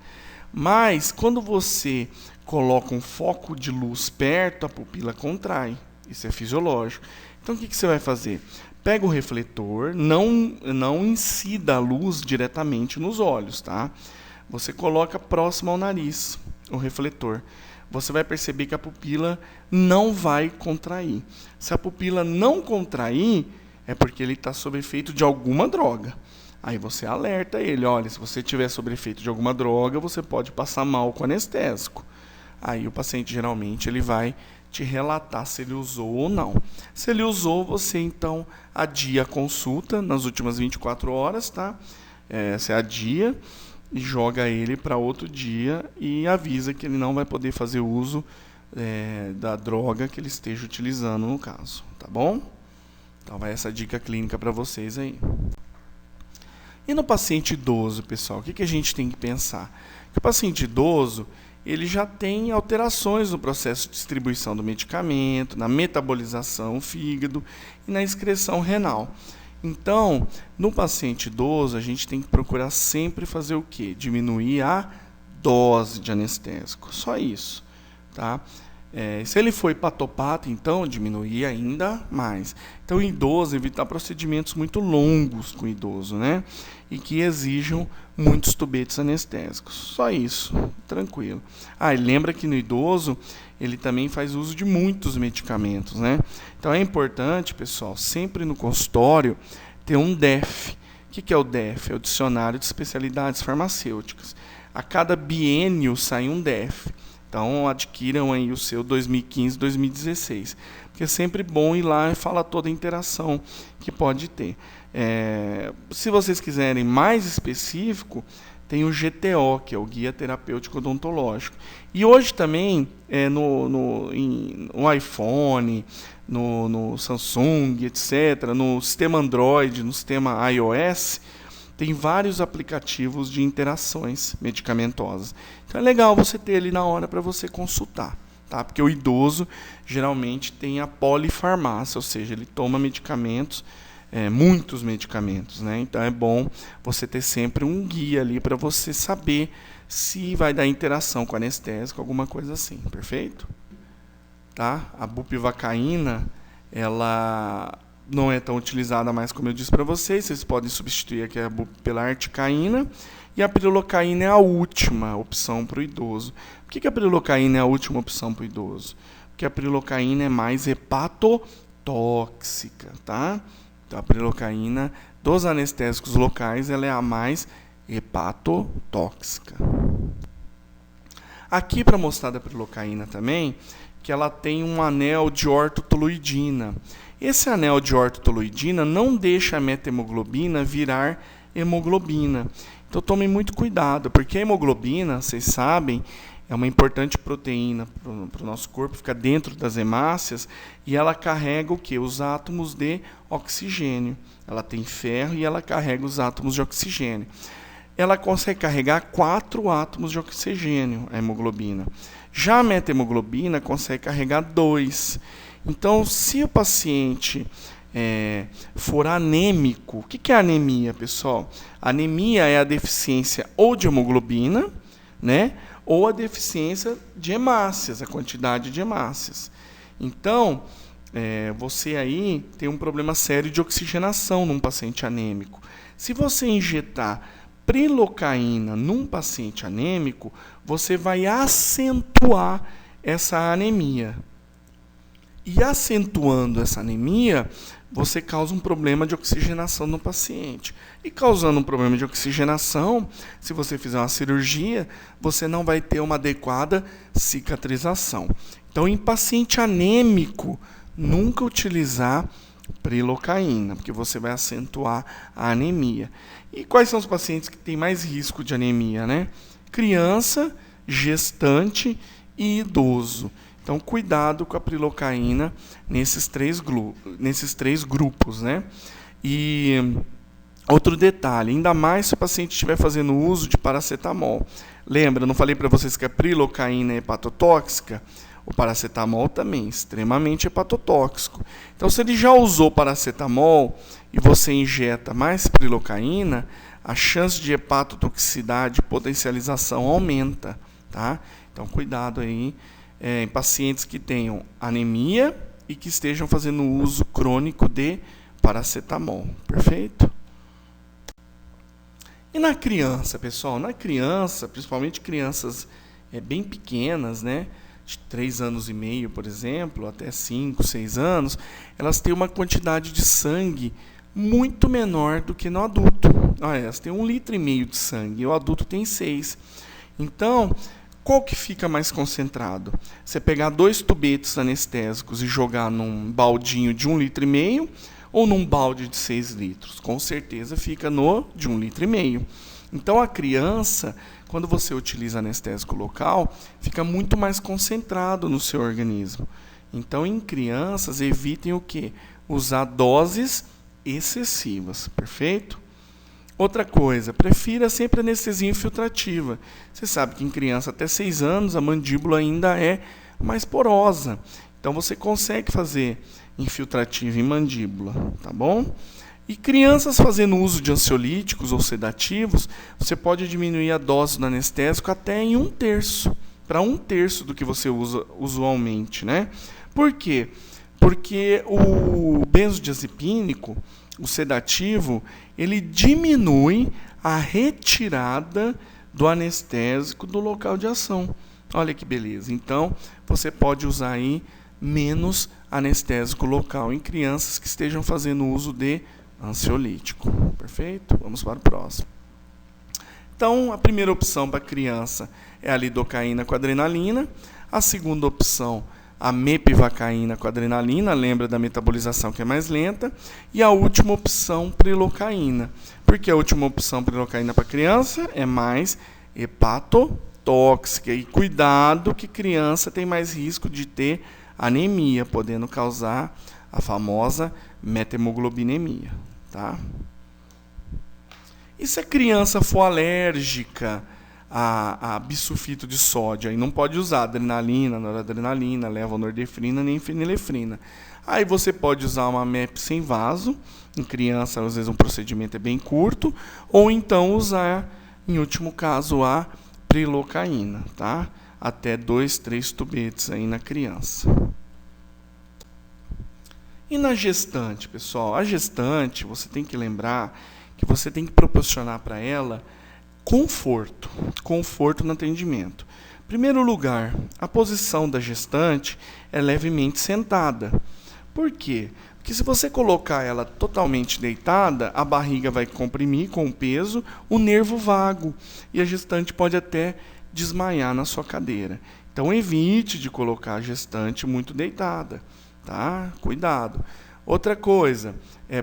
Mas quando você coloca um foco de luz perto, a pupila contrai. Isso é fisiológico. Então o que você vai fazer? Pega o refletor, não incida a luz diretamente nos olhos, tá? Você coloca próximo ao nariz o refletor. Você vai perceber que a pupila não vai contrair. Se a pupila não contrair, é porque ele está sob efeito de alguma droga. Aí você alerta ele, olha, se você tiver sob efeito de alguma droga, você pode passar mal com anestésico. Aí o paciente geralmente ele vai te relatar se ele usou ou não. Se ele usou, você então adia a consulta nas últimas 24 horas, tá? Você adia e joga ele para outro dia e avisa que ele não vai poder fazer uso da droga que ele esteja utilizando no caso, tá bom? Então vai essa dica clínica para vocês aí. E no paciente idoso, pessoal, o que a gente tem que pensar? Que o paciente idoso, ele já tem alterações no processo de distribuição do medicamento, na metabolização do fígado e na excreção renal. Então, no paciente idoso, a gente tem que procurar sempre fazer o quê? Diminuir a dose de anestésico, só isso, tá? Se ele for hepatopata, então diminuir ainda mais. Então, idoso, evitar procedimentos muito longos com o idoso, né? E que exijam muitos tubetes anestésicos. Só isso, tranquilo. E lembra que no idoso, ele também faz uso de muitos medicamentos, né? Então, é importante, pessoal, sempre no consultório, ter um DEF. O que é o DEF? É o Dicionário de Especialidades Farmacêuticas. A cada biênio sai um DEF. Então, adquiram aí o seu 2015, 2016. Porque é sempre bom ir lá e falar toda a interação que pode ter. Se vocês quiserem mais específico, tem o GTO, que é o Guia Terapêutico Odontológico. E hoje também, no iPhone, no Samsung, etc., no sistema Android, no sistema iOS, tem vários aplicativos de interações medicamentosas. Então é legal você ter ali na hora para você consultar, tá? Porque o idoso geralmente tem a polifarmácia, ou seja, ele toma medicamentos, muitos medicamentos, né? Então é bom você ter sempre um guia ali para você saber se vai dar interação com anestésico, alguma coisa assim, perfeito? Tá? A bupivacaína, ela não é tão utilizada mais, como eu disse para vocês podem substituir aqui a bupi pela articaína, e a prilocaína é a última opção para o idoso. Por que a prilocaína é a última opção para o idoso? Porque a prilocaína é mais hepatotóxica, tá? Então, a prilocaína dos anestésicos locais, ela é a mais hepatotóxica. Aqui, para mostrar da prilocaína também, que ela tem um anel de ortotoluidina. Esse anel de ortotoluidina não deixa a metahemoglobina virar hemoglobina. Então tomem muito cuidado, porque a hemoglobina, vocês sabem, é uma importante proteína para o nosso corpo, fica dentro das hemácias, e ela carrega o quê? Os átomos de oxigênio. Ela tem ferro e ela carrega os átomos de oxigênio. Ela consegue carregar 4 átomos de oxigênio, a hemoglobina. Já a metahemoglobina consegue carregar 2. Então, se o paciente for anêmico, o que é anemia, pessoal? Anemia é a deficiência ou de hemoglobina, né, ou a deficiência de hemácias, a quantidade de hemácias. Então, você aí tem um problema sério de oxigenação num paciente anêmico. Se você injetar prilocaína num paciente anêmico, você vai acentuar essa anemia. E acentuando essa anemia, você causa um problema de oxigenação no paciente. E causando um problema de oxigenação, se você fizer uma cirurgia, você não vai ter uma adequada cicatrização. Então, em paciente anêmico, nunca utilizar prilocaína, porque você vai acentuar a anemia. E quais são os pacientes que têm mais risco de anemia, né? Criança, gestante e idoso. Então, cuidado com a prilocaína nesses três grupos, né? E outro detalhe, ainda mais se o paciente estiver fazendo uso de paracetamol. Lembra, eu não falei para vocês que a prilocaína é hepatotóxica? O paracetamol também, extremamente hepatotóxico. Então, se ele já usou paracetamol e você injeta mais prilocaína, a chance de hepatotoxicidade e potencialização aumenta, tá? Então, cuidado aí em pacientes que tenham anemia e que estejam fazendo uso crônico de paracetamol. Perfeito? E na criança, pessoal? Na criança, principalmente crianças bem pequenas, né? De 3 anos e meio, por exemplo, até 5, 6 anos, elas têm uma quantidade de sangue muito menor do que no adulto. Elas têm 1,5 litro de sangue, e o adulto tem 6. Então, qual que fica mais concentrado? Você pegar 2 tubetes anestésicos e jogar num baldinho de 1,5 litro ou num balde de 6 litros? Com certeza fica no de 1,5 litro. Então, a criança, quando você utiliza anestésico local, fica muito mais concentrado no seu organismo. Então, em crianças, evitem o quê? Usar doses excessivas, perfeito? Outra coisa, prefira sempre anestesia infiltrativa. Você sabe que em criança até 6 anos a mandíbula ainda é mais porosa. Então, você consegue fazer infiltrativa em mandíbula, tá bom? E crianças fazendo uso de ansiolíticos ou sedativos, você pode diminuir a dose do anestésico até em 1/3, para 1/3 do que você usa usualmente, né? Por quê? Porque o benzodiazepínico, o sedativo, ele diminui a retirada do anestésico do local de ação. Olha que beleza. Então, você pode usar aí menos anestésico local em crianças que estejam fazendo uso de ansiolítico. Perfeito? Vamos para o próximo. Então, a primeira opção para a criança é a lidocaína com adrenalina. A segunda opção, a mepivacaína com adrenalina, lembra da metabolização que é mais lenta. E a última opção, prilocaína. Porque a última opção, prilocaína para criança, é mais hepatotóxica. E cuidado que criança tem mais risco de ter anemia, podendo causar a famosa metemoglobinemia. Tá? E se a criança for alérgica a bisulfito de sódio, aí não pode usar adrenalina, noradrenalina, levonorefrina, nem fenilefrina. Aí você pode usar uma MEP sem vaso, em criança às vezes um procedimento é bem curto, ou então usar, em último caso, a prilocaína, tá? Até 2, 3 tubetes aí na criança. E na gestante, pessoal? A gestante, você tem que lembrar que você tem que proporcionar para ela conforto no atendimento. Em primeiro lugar, a posição da gestante é levemente sentada. Por quê? Porque se você colocar ela totalmente deitada, a barriga vai comprimir com o peso o nervo vago e a gestante pode até desmaiar na sua cadeira. Então evite de colocar a gestante muito deitada, tá? Cuidado. Outra coisa,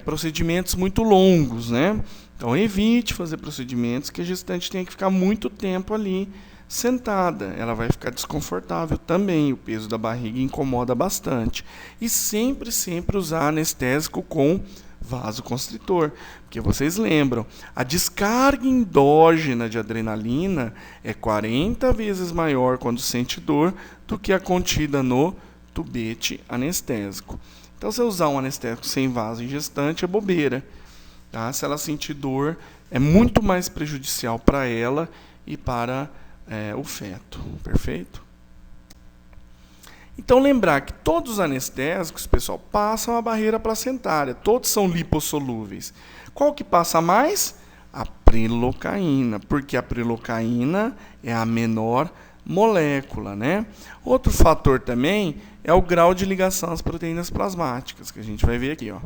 procedimentos muito longos, né? Então evite fazer procedimentos que a gestante tenha que ficar muito tempo ali sentada. Ela vai ficar desconfortável também, o peso da barriga incomoda bastante. E sempre usar anestésico com vasoconstritor, porque vocês lembram, a descarga endógena de adrenalina é 40 vezes maior quando sente dor do que a contida no tubete anestésico. Então, se eu usar um anestésico sem vaso em gestante, é bobeira. Tá? Se ela sentir dor, é muito mais prejudicial para ela e para o feto. Perfeito? Então, lembrar que todos os anestésicos, pessoal, passam a barreira placentária. Todos são lipossolúveis. Qual que passa mais? A prilocaína, porque a prilocaína é a menor molécula, né? Outro fator também é o grau de ligação às proteínas plasmáticas, que a gente vai ver aqui, ó.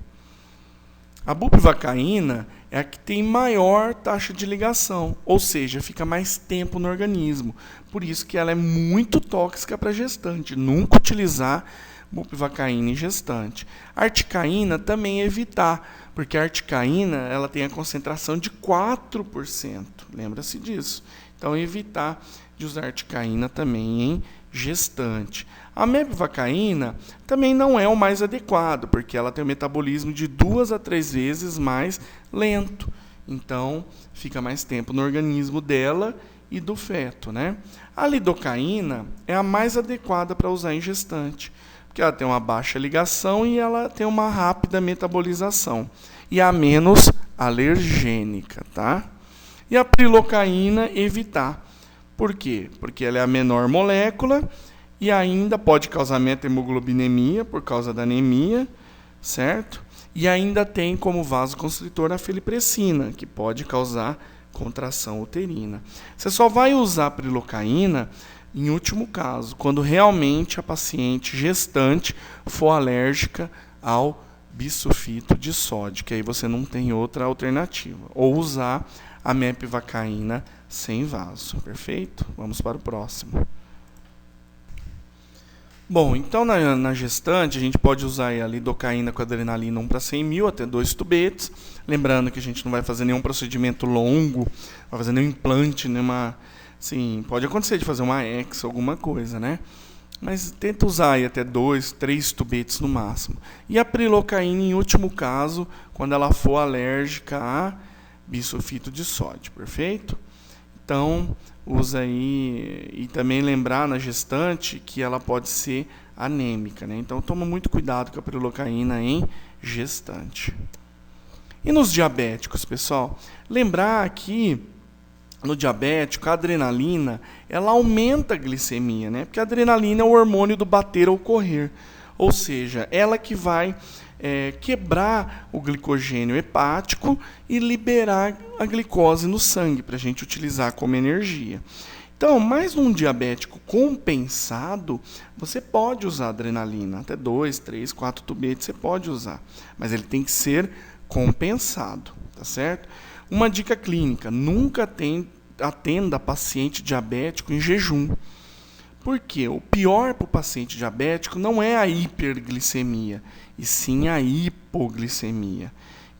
A bupivacaína é a que tem maior taxa de ligação, ou seja, fica mais tempo no organismo. Por isso que ela é muito tóxica para gestante. Nunca utilizar bupivacaína em gestante. A articaína também evitar, porque a articaína ela tem a concentração de 4%. Lembra-se disso. Então, evitar de usar articaína também em gestante. A mepivacaína também não é o mais adequado, porque ela tem um metabolismo de 2 a 3 vezes mais lento. Então, fica mais tempo no organismo dela e do feto, né? A lidocaína é a mais adequada para usar em gestante, porque ela tem uma baixa ligação e ela tem uma rápida metabolização. E a menos alergênica, tá? E a prilocaína, evitar. Por quê? Porque ela é a menor molécula e ainda pode causar metemoglobinemia por causa da anemia, certo? E ainda tem como vasoconstritor a felipressina, que pode causar contração uterina. Você só vai usar a prilocaína em último caso, quando realmente a paciente gestante for alérgica ao bisulfito de sódio, que aí você não tem outra alternativa. Ou usar a mepivacaína sem vaso. Perfeito? Vamos para o próximo. Bom, então na gestante a gente pode usar a lidocaína com adrenalina 1 para 100 mil, até 2 tubetes. Lembrando que a gente não vai fazer nenhum procedimento longo, vai fazer nenhum implante, nenhuma... Sim, pode acontecer de fazer uma ex, alguma coisa, né? Mas tenta usar aí até 2, 3 tubetes no máximo. E a prilocaína, em último caso, quando ela for alérgica a bisulfito de sódio, perfeito? Então, usa aí, e também lembrar na gestante que ela pode ser anêmica, né? Então, toma muito cuidado com a prilocaína em gestante. E nos diabéticos, pessoal? Lembrar que no diabético, a adrenalina, ela aumenta a glicemia, né? Porque a adrenalina é o hormônio do bater ou correr. Ou seja, ela que vai quebrar o glicogênio hepático e liberar a glicose no sangue para a gente utilizar como energia. Então, mais num diabético compensado, você pode usar adrenalina, até 2, 3, 4 tubetes você pode usar, mas ele tem que ser compensado, tá certo? Uma dica clínica, nunca atenda paciente diabético em jejum. Porque o pior para o paciente diabético não é a hiperglicemia, e sim a hipoglicemia.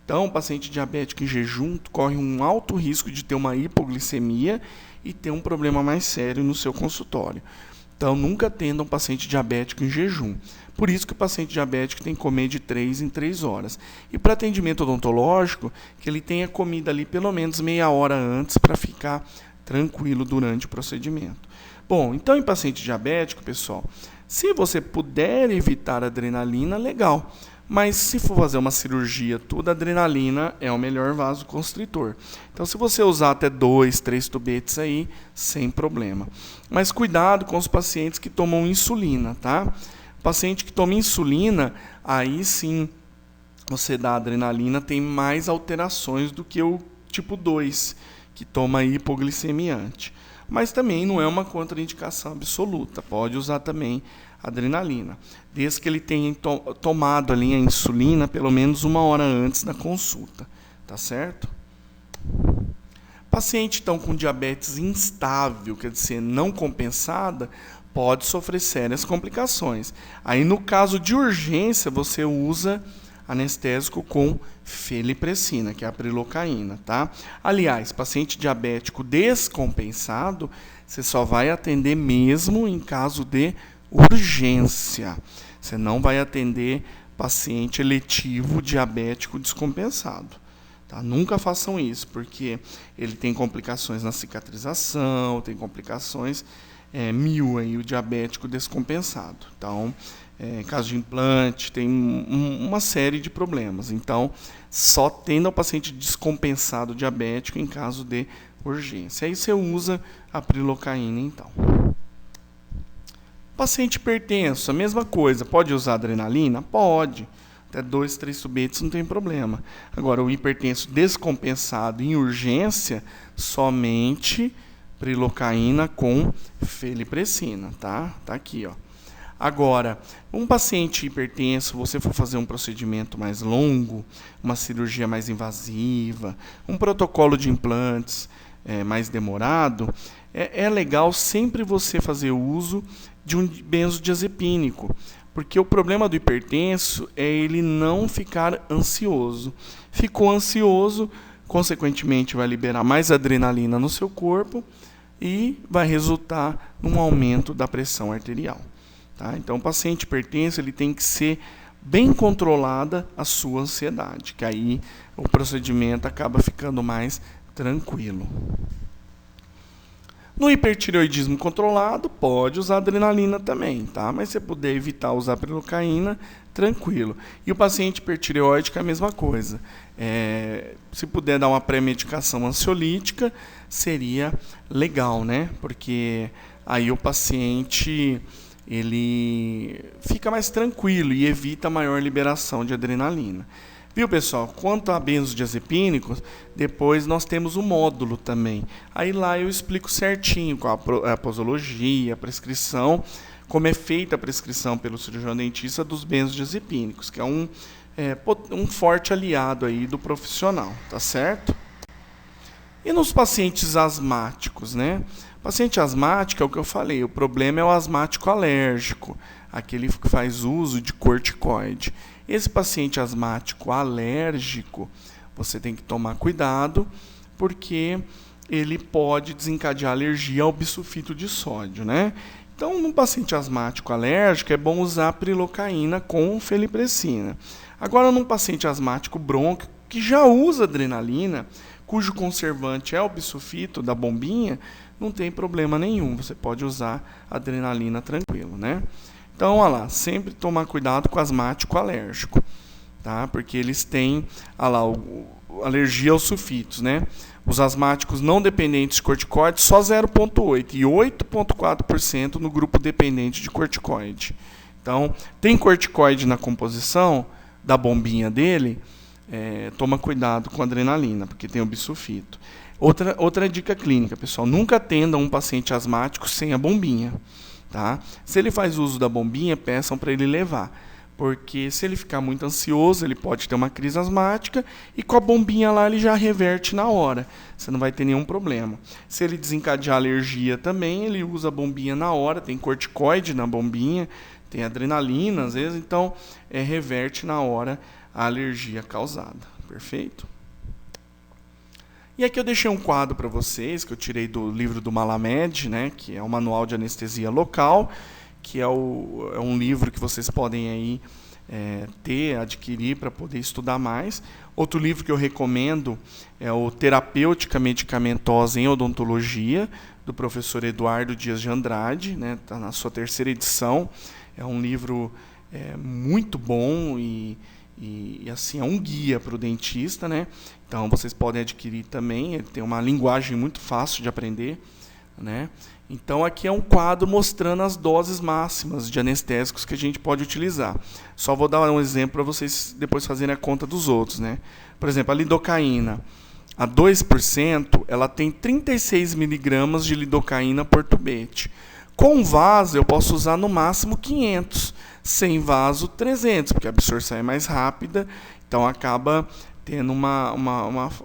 Então, o paciente diabético em jejum corre um alto risco de ter uma hipoglicemia e ter um problema mais sério no seu consultório. Então, nunca atenda um paciente diabético em jejum. Por isso que o paciente diabético tem que comer de 3 em 3 horas. E para atendimento odontológico, que ele tenha comida ali pelo menos meia hora antes para ficar tranquilo durante o procedimento. Bom, então em paciente diabético, pessoal, se você puder evitar a adrenalina, legal. Mas se for fazer uma cirurgia, a adrenalina é o melhor vasoconstritor. Então, se você usar até 2, 3 tubetes aí, sem problema. Mas cuidado com os pacientes que tomam insulina, tá? O paciente que toma insulina, aí sim, você dá adrenalina, tem mais alterações do que o tipo 2, que toma hipoglicemiante. Mas também não é uma contraindicação absoluta. Pode usar também adrenalina, desde que ele tenha tomado ali a insulina pelo menos 1 hora antes da consulta, tá certo? Paciente então com diabetes instável, quer dizer, não compensada, pode sofrer sérias complicações. Aí no caso de urgência, você usa anestésico com felipressina, que é a prilocaína, tá? Aliás, paciente diabético descompensado, você só vai atender mesmo em caso de urgência. Você não vai atender paciente eletivo diabético descompensado. Tá? Nunca façam isso, porque ele tem complicações na cicatrização, tem complicações mil aí, o diabético descompensado. Então, em caso de implante, tem uma série de problemas. Então, só tendo o paciente descompensado diabético em caso de urgência. Aí você usa a prilocaína, então. Paciente hipertenso, a mesma coisa. Pode usar adrenalina? Pode. Até 2, 3 tubetes não tem problema. Agora, o hipertenso descompensado em urgência, somente prilocaína com felipressina, tá? Tá aqui, ó. Agora, um paciente hipertenso, você for fazer um procedimento mais longo, uma cirurgia mais invasiva, um protocolo de implantes mais demorado, é legal sempre você fazer uso de um benzodiazepínico, porque o problema do hipertenso é ele não ficar ansioso. Ficou ansioso, consequentemente vai liberar mais adrenalina no seu corpo e vai resultar num aumento da pressão arterial. Tá? Então, o paciente hipertenso ele tem que ser bem controlada a sua ansiedade, que aí o procedimento acaba ficando mais tranquilo. No hipertireoidismo controlado, pode usar adrenalina também, tá? Mas se puder evitar usar prilocaína, tranquilo. E o paciente hipertireóidico é a mesma coisa. Se puder dar uma pré-medicação ansiolítica, seria legal, né? Porque aí o paciente ele fica mais tranquilo e evita maior liberação de adrenalina. Viu, pessoal? Quanto a benzodiazepínicos, depois nós temos o módulo também. Aí lá eu explico certinho qual a posologia, a prescrição, como é feita a prescrição pelo cirurgião dentista dos benzodiazepínicos, que é um forte aliado aí do profissional, tá certo? E nos pacientes asmáticos, né? Paciente asmático é o que eu falei, o problema é o asmático alérgico, aquele que faz uso de corticoide. Esse paciente asmático alérgico, você tem que tomar cuidado, porque ele pode desencadear alergia ao bisulfito de sódio, né? Então, num paciente asmático alérgico, é bom usar prilocaína com felipressina. Agora, num paciente asmático brônquico, que já usa adrenalina, cujo conservante é o bisulfito da bombinha, não tem problema nenhum, você pode usar adrenalina tranquilo, né? Então, olha lá, sempre tomar cuidado com asmático alérgico, tá? Porque eles têm, olha lá, alergia aos sulfitos, né? Os asmáticos não dependentes de corticoide, só 0,8% e 8,4% no grupo dependente de corticoide. Então, tem corticoide na composição da bombinha dele, toma cuidado com a adrenalina, porque tem o bisulfito. Outra dica clínica, pessoal, nunca atenda um paciente asmático sem a bombinha. Tá? Se ele faz uso da bombinha, peçam para ele levar. Porque se ele ficar muito ansioso, ele pode ter uma crise asmática e com a bombinha lá ele já reverte na hora. Você não vai ter nenhum problema. Se ele desencadear alergia também, ele usa a bombinha na hora, tem corticoide na bombinha, tem adrenalina às vezes, então reverte na hora a alergia causada. Perfeito? E aqui eu deixei um quadro para vocês, que eu tirei do livro do Malamed, né, que é o Manual de Anestesia Local, que é um livro que vocês podem aí, adquirir para poder estudar mais. Outro livro que eu recomendo é o Terapêutica Medicamentosa em Odontologia, do professor Eduardo Dias de Andrade, né, tá na sua 3ª edição. É um livro muito bom e assim, é um guia para o dentista, né? Então vocês podem adquirir também, ele tem uma linguagem muito fácil de aprender, né? Então aqui é um quadro mostrando as doses máximas de anestésicos que a gente pode utilizar. Só vou dar um exemplo para vocês depois fazerem a conta dos outros, né? Por exemplo, a lidocaína, a 2%, ela tem 36 miligramas de lidocaína por tubete. Com vaso eu posso usar no máximo 500, sem vaso 300, porque a absorção é mais rápida, então acaba tendo uma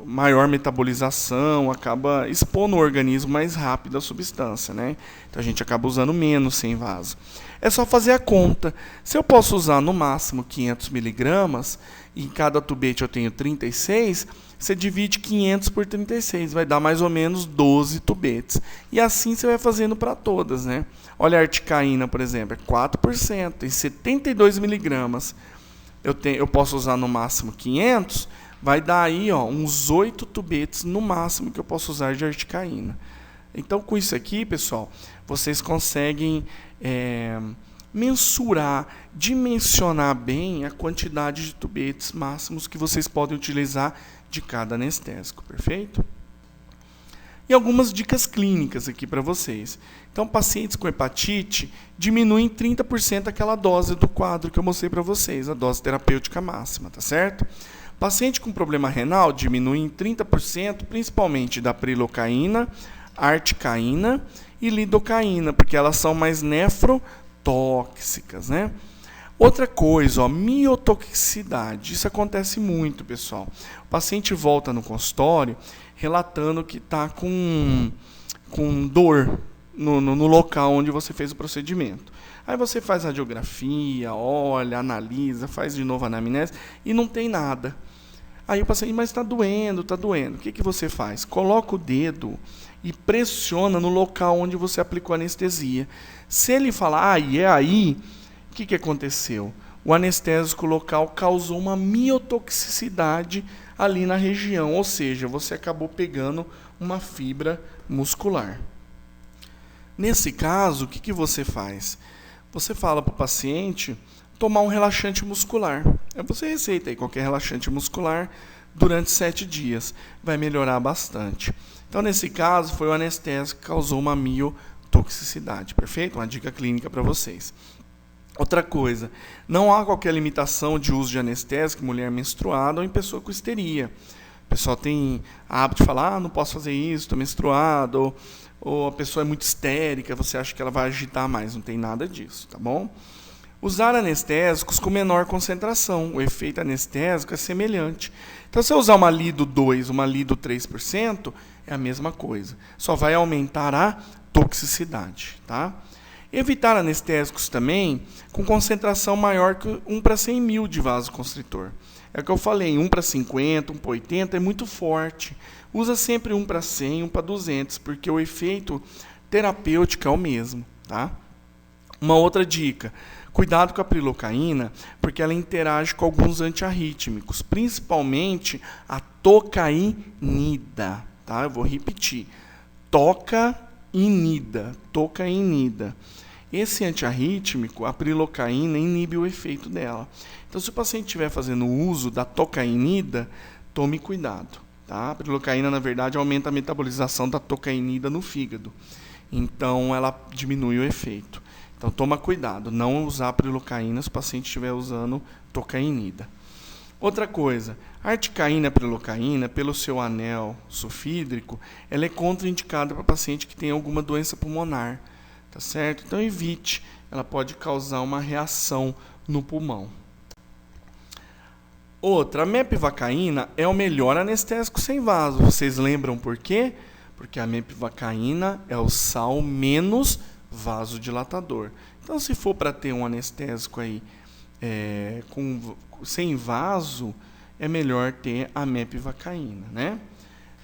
maior metabolização, acaba expondo o organismo mais rápido à substância, né? Então a gente acaba usando menos sem vaso. É só fazer a conta. Se eu posso usar no máximo 500 miligramas, e em cada tubete eu tenho 36, você divide 500 por 36, vai dar mais ou menos 12 tubetes. E assim você vai fazendo para todas, né? Olha a articaína, por exemplo, é 4%, tem 72 miligramas. Eu posso usar no máximo 500, vai dar aí uns 8 tubetes no máximo que eu posso usar de articaína. Então, com isso aqui, pessoal, vocês conseguem mensurar, dimensionar bem a quantidade de tubetes máximos que vocês podem utilizar de cada anestésico, perfeito? E algumas dicas clínicas aqui para vocês. Então, pacientes com hepatite diminuem 30% aquela dose do quadro que eu mostrei para vocês, a dose terapêutica máxima, tá certo? Paciente com problema renal diminui em 30%, principalmente da prilocaína, articaína e lidocaína, porque elas são mais nefrotóxicas, né? Outra coisa, miotoxicidade. Isso acontece muito, pessoal. O paciente volta no consultório relatando que está com dor no local onde você fez o procedimento. Aí você faz radiografia, olha, analisa, faz de novo a anamnese e não tem nada. Aí o paciente, mas está doendo, está doendo. O que você faz? Coloca o dedo e pressiona no local onde você aplicou a anestesia. Se ele falar, e é aí, o que aconteceu? O anestésico local causou uma miotoxicidade ali na região, ou seja, você acabou pegando uma fibra muscular. Nesse caso, o que você faz? Você fala para o paciente tomar um relaxante muscular. Você receita aí qualquer relaxante muscular durante 7 dias. Vai melhorar bastante. Então, nesse caso, foi o anestésico que causou uma miotoxicidade. Perfeito? Uma dica clínica para vocês. Outra coisa, não há qualquer limitação de uso de anestésico em mulher menstruada ou em pessoa com histeria. O pessoal tem hábito de falar, não posso fazer isso, estou menstruado, ou a pessoa é muito histérica, você acha que ela vai agitar mais. Não tem nada disso, tá bom? Usar anestésicos com menor concentração. O efeito anestésico é semelhante. Então, se eu usar uma Lido 2, uma Lido 3%, é a mesma coisa. Só vai aumentar a toxicidade, tá? Evitar anestésicos também com concentração maior que 1 para 100 mil de vasoconstritor. É o que eu falei, 1 para 50, 1 para 80 é muito forte. Usa sempre 1 para 100, 1 para 200, porque o efeito terapêutico é o mesmo, tá? Uma outra dica, cuidado com a prilocaína, porque ela interage com alguns antiarrítmicos, principalmente a tocainida, tá? Eu vou repetir, tocainida. Esse antiarrítmico, a prilocaína, inibe o efeito dela. Então, se o paciente estiver fazendo uso da tocainida, tome cuidado. Tá? A prilocaína, na verdade, aumenta a metabolização da tocainida no fígado. Então, ela diminui o efeito. Então, toma cuidado, não usar prilocaína se o paciente estiver usando tocainida. Outra coisa, a articaína e a prilocaína, pelo seu anel sulfídrico, ela é contraindicada para paciente que tem alguma doença pulmonar, tá certo? Então, evite, ela pode causar uma reação no pulmão. Outra, a mepivacaína é o melhor anestésico sem vaso. Vocês lembram por quê? Porque a mepivacaína é o sal menos vasodilatador. Então, se for para ter um anestésico aí sem vaso, é melhor ter a mepivacaína, né?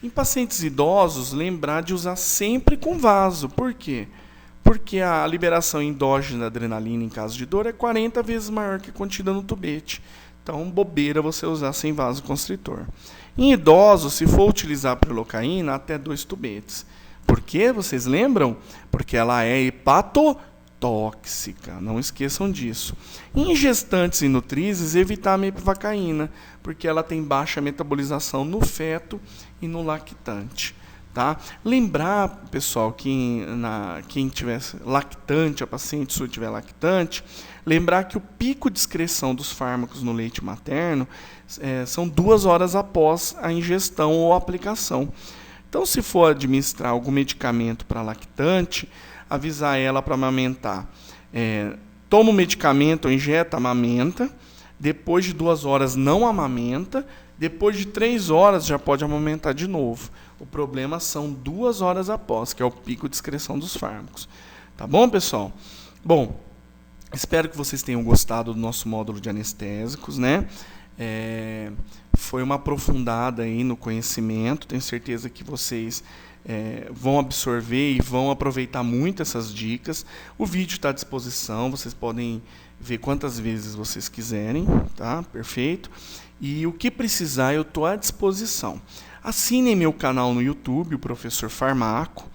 Em pacientes idosos, lembrar de usar sempre com vaso. Por quê? Porque a liberação endógena da adrenalina em caso de dor é 40 vezes maior que a contida no tubete. Então, bobeira você usar sem vasoconstritor. Em idosos, se for utilizar prilocaína, até 2 tubetes. Por quê? Vocês lembram? Porque ela é hepatotóxica. Não esqueçam disso. Em gestantes e nutrizes, evitar a mepivacaína, porque ela tem baixa metabolização no feto e no lactante. Tá? Lembrar, pessoal, que quem tiver lactante, a paciente sua tiver lactante, lembrar que o pico de excreção dos fármacos no leite materno são 2 horas após a ingestão ou aplicação. Então, se for administrar algum medicamento para lactante, avisar ela para amamentar. Toma o medicamento ou injeta, amamenta. Depois de 2 horas não amamenta. Depois de 3 horas já pode amamentar de novo. O problema são 2 horas após, que é o pico de excreção dos fármacos. Tá bom, pessoal? Bom, espero que vocês tenham gostado do nosso módulo de anestésicos, né? Foi uma aprofundada aí no conhecimento. Tenho certeza que vocês vão absorver e vão aproveitar muito essas dicas. O vídeo está à disposição, vocês podem ver quantas vezes vocês quiserem, tá? Perfeito. E o que precisar, eu estou à disposição. Assinem meu canal no YouTube, o Professor Farmaco.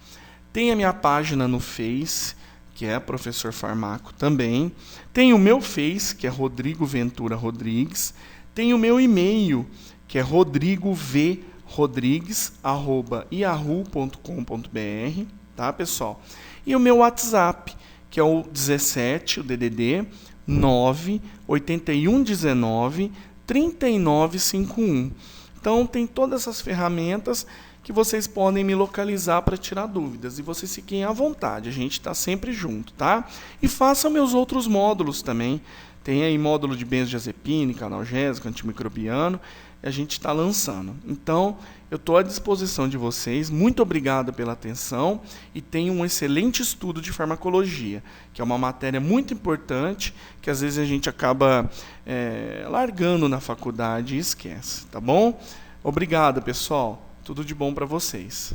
Tem a minha página no Face, que é Professor Farmaco também. Tem o meu Face, que é Rodrigo Ventura Rodrigues. Tem o meu e-mail, que é rodrigovrodrigues@yahoo.com.br, tá, pessoal? E o meu WhatsApp, que é o 17, o DDD 98119 3951. Então, tem todas essas ferramentas que vocês podem me localizar para tirar dúvidas. E vocês fiquem à vontade, a gente está sempre junto, tá? E façam meus outros módulos também. Tem aí módulo de benzodiazepínico, analgésico, antimicrobiano, e a gente está lançando. Então, eu estou à disposição de vocês. Muito obrigado pela atenção e tenham um excelente estudo de farmacologia, que é uma matéria muito importante, que às vezes a gente acaba largando na faculdade e esquece, tá bom? Obrigado, pessoal. Tudo de bom para vocês.